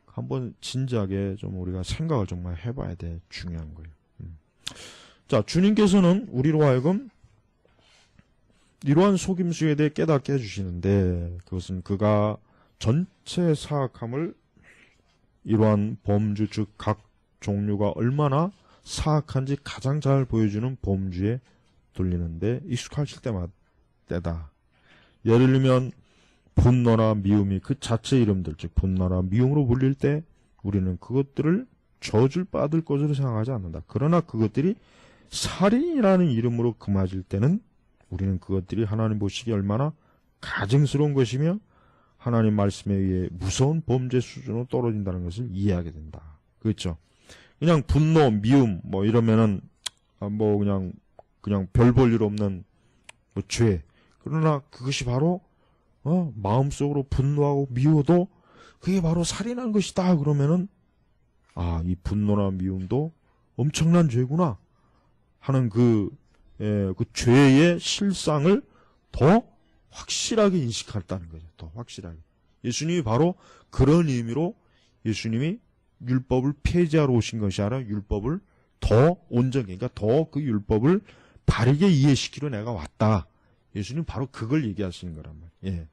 한번 진지하게 좀 우리가 생각을 정말 해봐야 돼. 중요한 거예요. 자, 주님께서는 우리로 하여금 이러한 속임수에 대해 깨닫게 해주시는데 그것은 그가 전체 사악함을 이러한 범주 즉 각 종류가 얼마나 사악한지 가장 잘 보여주는 범주에 돌리는데 익숙하실 때다. 예를 들면 분노나 미움이 그 자체 이름들 즉 분노나 미움으로 불릴 때 우리는 그것들을 저주를 받을 것으로 생각하지 않는다. 그러나 그것들이 살인이라는 이름으로 금해질 때는 우리는 그것들이 하나님 보시기에 얼마나 가증스러운 것이며 하나님 말씀에 의해 무서운 범죄 수준으로 떨어진다는 것을 이해하게 된다. 그렇죠? 그냥 분노, 미움 뭐 이러면은 뭐 그냥 별 볼 일 없는 뭐 죄. 그러나 그것이 바로 마음속으로 분노하고 미워도 그게 바로 살인한 것이다. 그러면은 이 분노나 미움도 엄청난 죄구나 하는 그 죄의 실상을 더 확실하게 인식했다는 거죠. 더 확실하게. 예수님이 바로 그런 의미로 예수님이 율법을 폐지하러 오신 것이 아니라 율법을 더 온전히, 그러니까 더 그 율법을 바르게 이해시키러 내가 왔다. 예수님 바로 그걸 얘기하시는 거란 말이에요.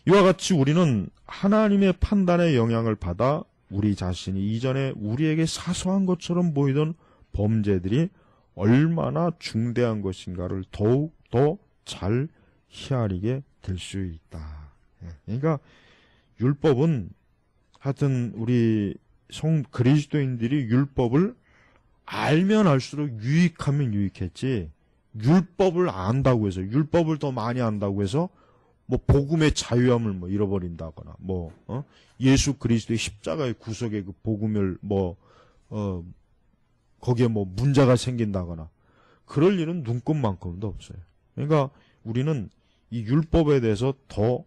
이와 같이 우리는 하나님의 판단에 영향을 받아 우리 자신이 이전에 우리에게 사소한 것처럼 보이던 범죄들이 얼마나 중대한 것인가를 더욱 더 잘 헤아리게 될 수 있다. 그러니까 율법은 하여튼 우리 그리스도인들이 율법을 알면 알수록 유익하면 유익했지 율법을 안다고 해서 율법을 더 많이 안다고 해서 뭐 복음의 자유함을 뭐 잃어버린다거나 예수 그리스도의 십자가의 구속의 그 복음을 거기에 뭐 문제가 생긴다거나 그럴 일은 눈꼽만큼도 없어요. 그러니까 우리는 이 율법에 대해서 더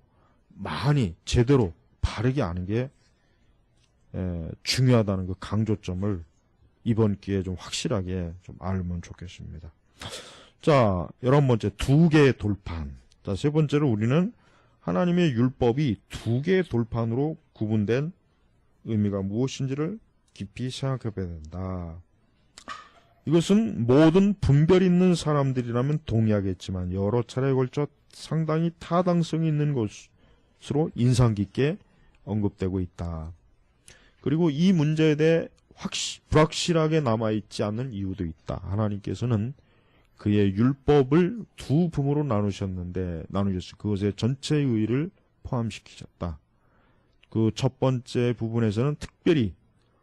많이 제대로 바르게 아는 게 중요하다는 그 강조점을 이번 기회에 좀 확실하게 좀 알면 좋겠습니다. 자, 11번째, 두 개의 돌판. 자, 세 번째로 우리는 하나님의 율법이 두 개의 돌판으로 구분된 의미가 무엇인지를 깊이 생각해 봐야 된다. 이것은 모든 분별 있는 사람들이라면 동의하겠지만 여러 차례에 걸쳐 상당히 타당성이 있는 것으로 인상 깊게 언급되고 있다. 그리고 이 문제에 대해 불확실하게 남아있지 않는 이유도 있다. 하나님께서는 그의 율법을 두 부분으로 나누셨어요. 그것에 전체의 의의를 포함시키셨다. 그 첫 번째 부분에서는 특별히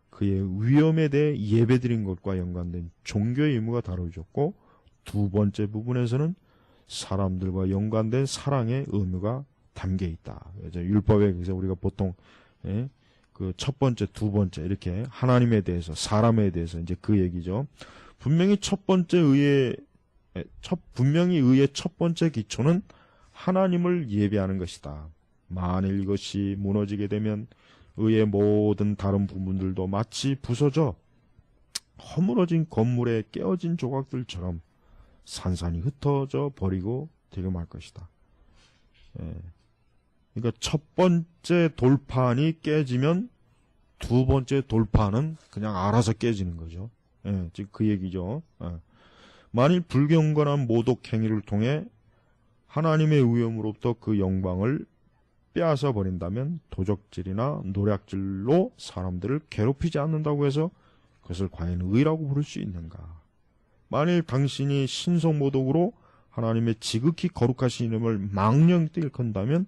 그의 위엄에 대해 예배드린 것과 연관된 종교의 의무가 다뤄졌고, 두 번째 부분에서는 사람들과 연관된 사랑의 의무가 담겨 있다. 율법에 그래서 우리가 보통 그 첫 번째, 두 번째 이렇게 하나님에 대해서, 사람에 대해서 이제 그 얘기죠. 분명히 의의 첫 번째 기초는 하나님을 예배하는 것이다. 만일 이것이 무너지게 되면 의의 모든 다른 부분들도 마치 부서져 허물어진 건물에 깨어진 조각들처럼 산산이 흩어져 버리고 되게 말 것이다. 그러니까 첫 번째 돌판이 깨지면 두 번째 돌판은 그냥 알아서 깨지는 거죠. 즉 그 얘기죠. 만일 불경건한 모독 행위를 통해 하나님의 위엄으로부터 그 영광을 빼앗아 버린다면 도적질이나 노략질로 사람들을 괴롭히지 않는다고 해서 그것을 과연 의라고 부를 수 있는가? 만일 당신이 신성모독으로 하나님의 지극히 거룩하신 이름을 망령되게 일컫는다면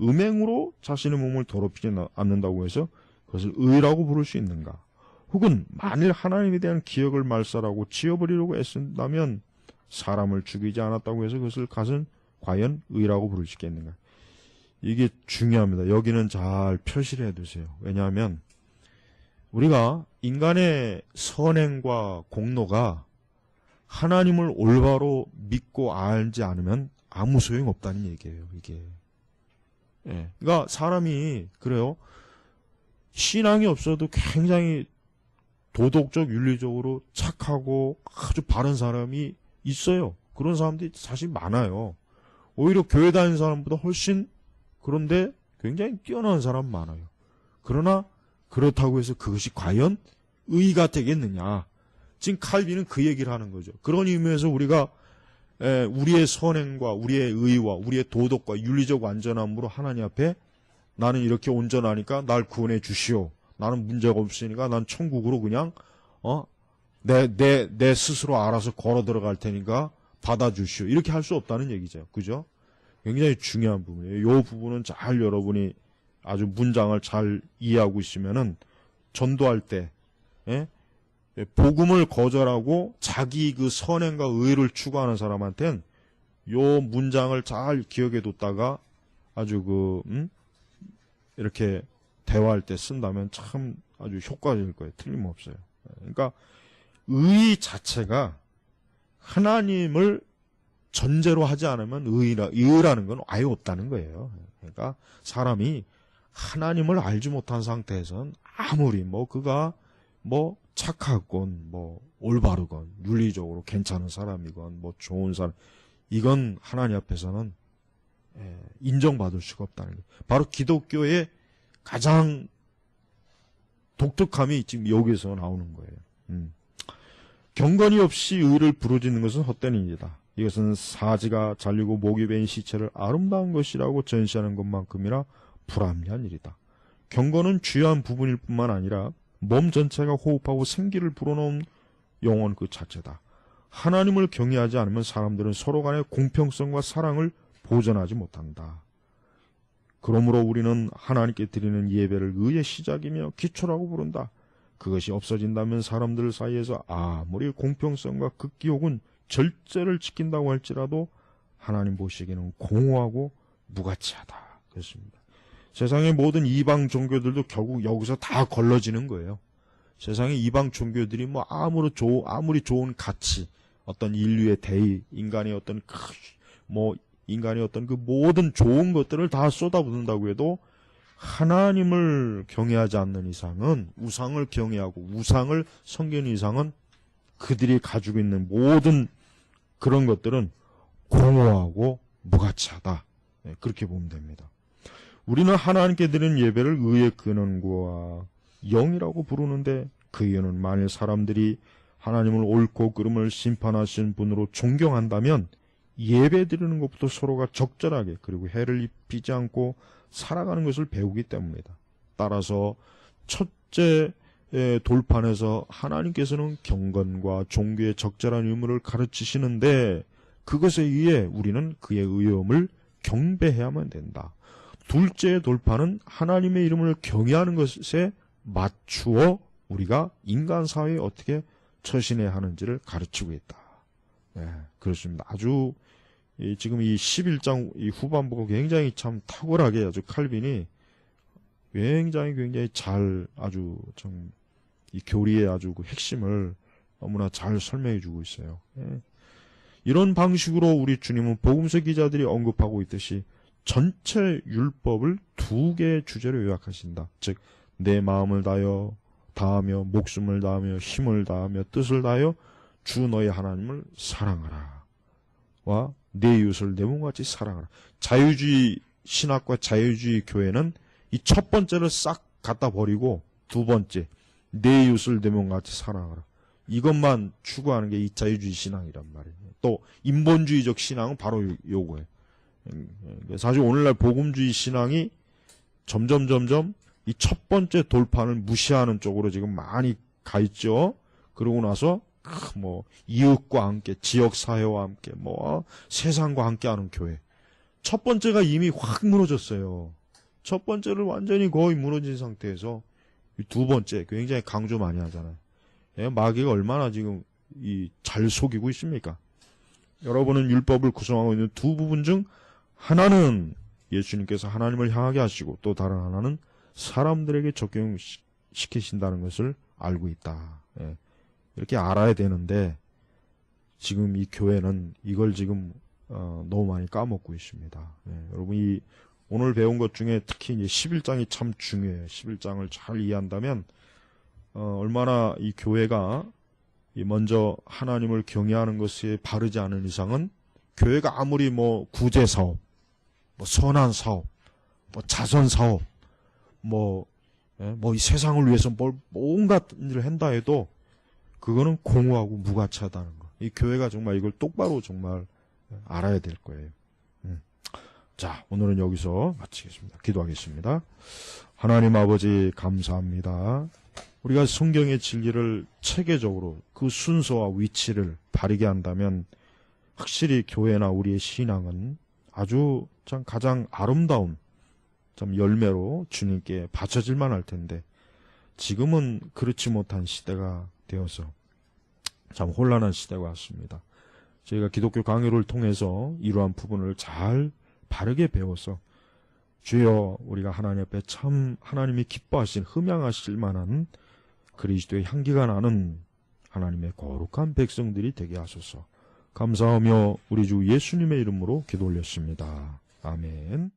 음행으로 자신의 몸을 더럽히지 않는다고 해서 그것을 의라고 부를 수 있는가? 혹은 만일 하나님에 대한 기억을 말살하고 지워버리려고 애쓴다면 사람을 죽이지 않았다고 해서 그것을 과연 의라고 부를 수 있겠는가? 이게 중요합니다. 여기는 잘 표시를 해두세요. 왜냐하면 우리가 인간의 선행과 공로가 하나님을 올바로 믿고 알지 않으면 아무 소용없다는 얘기예요. 이게. 그러니까 사람이 그래요. 신앙이 없어도 굉장히 도덕적, 윤리적으로 착하고 아주 바른 사람이 있어요. 그런 사람들이 사실 많아요. 오히려 교회 다니는 사람보다 훨씬 그런데 굉장히 뛰어난 사람 많아요. 그러나 그렇다고 해서 그것이 과연 의가 되겠느냐. 지금 칼빈은 그 얘기를 하는 거죠. 그런 의미에서 우리가 우리의 선행과 우리의 의와 우리의 도덕과 윤리적 완전함으로 하나님 앞에 나는 이렇게 온전하니까 날 구원해 주시오. 나는 문제가 없으니까 난 천국으로 그냥 내 스스로 알아서 걸어 들어갈 테니까 받아주시오. 이렇게 할 수 없다는 얘기죠. 그죠? 굉장히 중요한 부분이에요. 이 부분은 잘 여러분이 아주 문장을 잘 이해하고 있으면은 전도할 때 복음을 거절하고 자기 그 선행과 의를 추구하는 사람한테는 요 문장을 잘 기억해 뒀다가 아주 이렇게 대화할 때 쓴다면 참 아주 효과적일 거예요. 틀림없어요. 그러니까 의 자체가 하나님을 전제로 하지 않으면 의라는 건 아예 없다는 거예요. 그러니까 사람이 하나님을 알지 못한 상태에서는 아무리 그가 착하건 올바르건 윤리적으로 괜찮은 사람이건 좋은 사람, 이건 하나님 앞에서는 인정받을 수가 없다는 거예요. 바로 기독교의 가장 독특함이 지금 여기서 나오는 거예요. 경건이 없이 의를 부르짖는 것은 헛된 일이다. 이것은 사지가 잘리고 목이 베인 시체를 아름다운 것이라고 전시하는 것만큼이나 불합리한 일이다. 경건은 주요한 부분일 뿐만 아니라 몸 전체가 호흡하고 생기를 불어넣은 영혼 그 자체다. 하나님을 경외하지 않으면 사람들은 서로 간의 공평성과 사랑을 보존하지 못한다. 그러므로 우리는 하나님께 드리는 예배를 의의 시작이며 기초라고 부른다. 그것이 없어진다면 사람들 사이에서 아무리 공평성과 극기 혹은 절제를 지킨다고 할지라도 하나님 보시기에는 공허하고 무가치하다. 그렇습니다. 세상의 모든 이방 종교들도 결국 여기서 다 걸러지는 거예요. 세상의 이방 종교들이 아무리 좋은 가치, 어떤 인류의 대의, 인간의 어떤 뭐 인간이 어떤 그 모든 좋은 것들을 다 쏟아붓는다고 해도 하나님을 경외하지 않는 이상은, 우상을 경외하고 우상을 섬기는 이상은 그들이 가지고 있는 모든 그런 것들은 공허하고 무가치하다. 네, 그렇게 보면 됩니다. 우리는 하나님께 드리는 예배를 의의 근원과 영이라고 부르는데, 그 이유는 만일 사람들이 하나님을 옳고 그름을 심판하신 분으로 존경한다면 예배 드리는 것부터 서로가 적절하게 그리고 해를 입히지 않고 살아가는 것을 배우기 때문이다. 따라서 첫째 돌판에서 하나님께서는 경건과 종교의 적절한 의무를 가르치시는데, 그것에 의해 우리는 그의 의로움을 경배해야만 된다. 둘째 돌판은 하나님의 이름을 경외하는 것에 맞추어 우리가 인간 사회에 어떻게 처신해야 하는지를 가르치고 있다. 네, 그렇습니다. 아주 지금 이 11장 이 후반부가 굉장히 참 탁월하게 아주 칼빈이 굉장히 잘 아주 좀 이 교리의 아주 그 핵심을 너무나 잘 설명해 주고 있어요. 네. 이런 방식으로 우리 주님은 복음서 기자들이 언급하고 있듯이 전체 율법을 두 개의 주제로 요약하신다. 즉, 내 마음을 다하며 목숨을 다하며 힘을 다하며 뜻을 다하여 주 너의 하나님을 사랑하라. 와 내 이웃을 내 몸같이 사랑하라. 자유주의 신학과 자유주의 교회는 이 첫 번째를 싹 갖다 버리고 두 번째, 내 이웃을 내 몸같이 사랑하라. 이것만 추구하는 게 이 자유주의 신앙이란 말이에요. 또 인본주의적 신앙은 바로 요거예요. 사실 오늘날 복음주의 신앙이 점점 이 첫 번째 돌판을 무시하는 쪽으로 지금 많이 가 있죠. 그러고 나서 뭐 이웃과 함께, 지역 사회와 함께, 뭐 세상과 함께하는 교회. 첫 번째가 이미 확 무너졌어요. 첫 번째를 완전히 거의 무너진 상태에서 두 번째 굉장히 강조 많이 하잖아요. 마귀가 얼마나 지금 잘 속이고 있습니까? 여러분은 율법을 구성하고 있는 두 부분 중 하나는 예수님께서 하나님을 향하게 하시고, 또 다른 하나는 사람들에게 적용시키신다는 것을 알고 있다. 예. 이렇게 알아야 되는데 지금 이 교회는 이걸 지금 너무 많이 까먹고 있습니다. 예. 여러분 오늘 배운 것 중에 특히 이제 11장이 참 중요해요. 11장을 잘 이해한다면 얼마나 이 교회가 먼저 하나님을 경외하는 것이 바르지 않은 이상은 교회가 아무리 뭐 구제 사업, 뭐 선한 사업, 뭐 자선 사업, 뭐 이 세상을 위해서 온갖 일을 한다 해도 그거는 공허하고 무가치하다는 거. 이 교회가 정말 이걸 똑바로 정말 알아야 될 거예요. 자, 오늘은 여기서 마치겠습니다. 기도하겠습니다. 하나님 아버지 감사합니다. 우리가 성경의 진리를 체계적으로 그 순서와 위치를 바르게 한다면 확실히 교회나 우리의 신앙은 아주 참 가장 아름다운 참 열매로 주님께 바쳐질 만할 텐데, 지금은 그렇지 못한 시대가 되어서 참 혼란한 시대가 왔습니다. 저희가 기독교 강요를 통해서 이러한 부분을 잘 바르게 배워서 주여 우리가 하나님 앞에 참 하나님이 기뻐하신 흠양하실 만한 그리스도의 향기가 나는 하나님의 거룩한 백성들이 되게 하소서. 감사하며 우리 주 예수님의 이름으로 기도 올렸습니다. 아멘.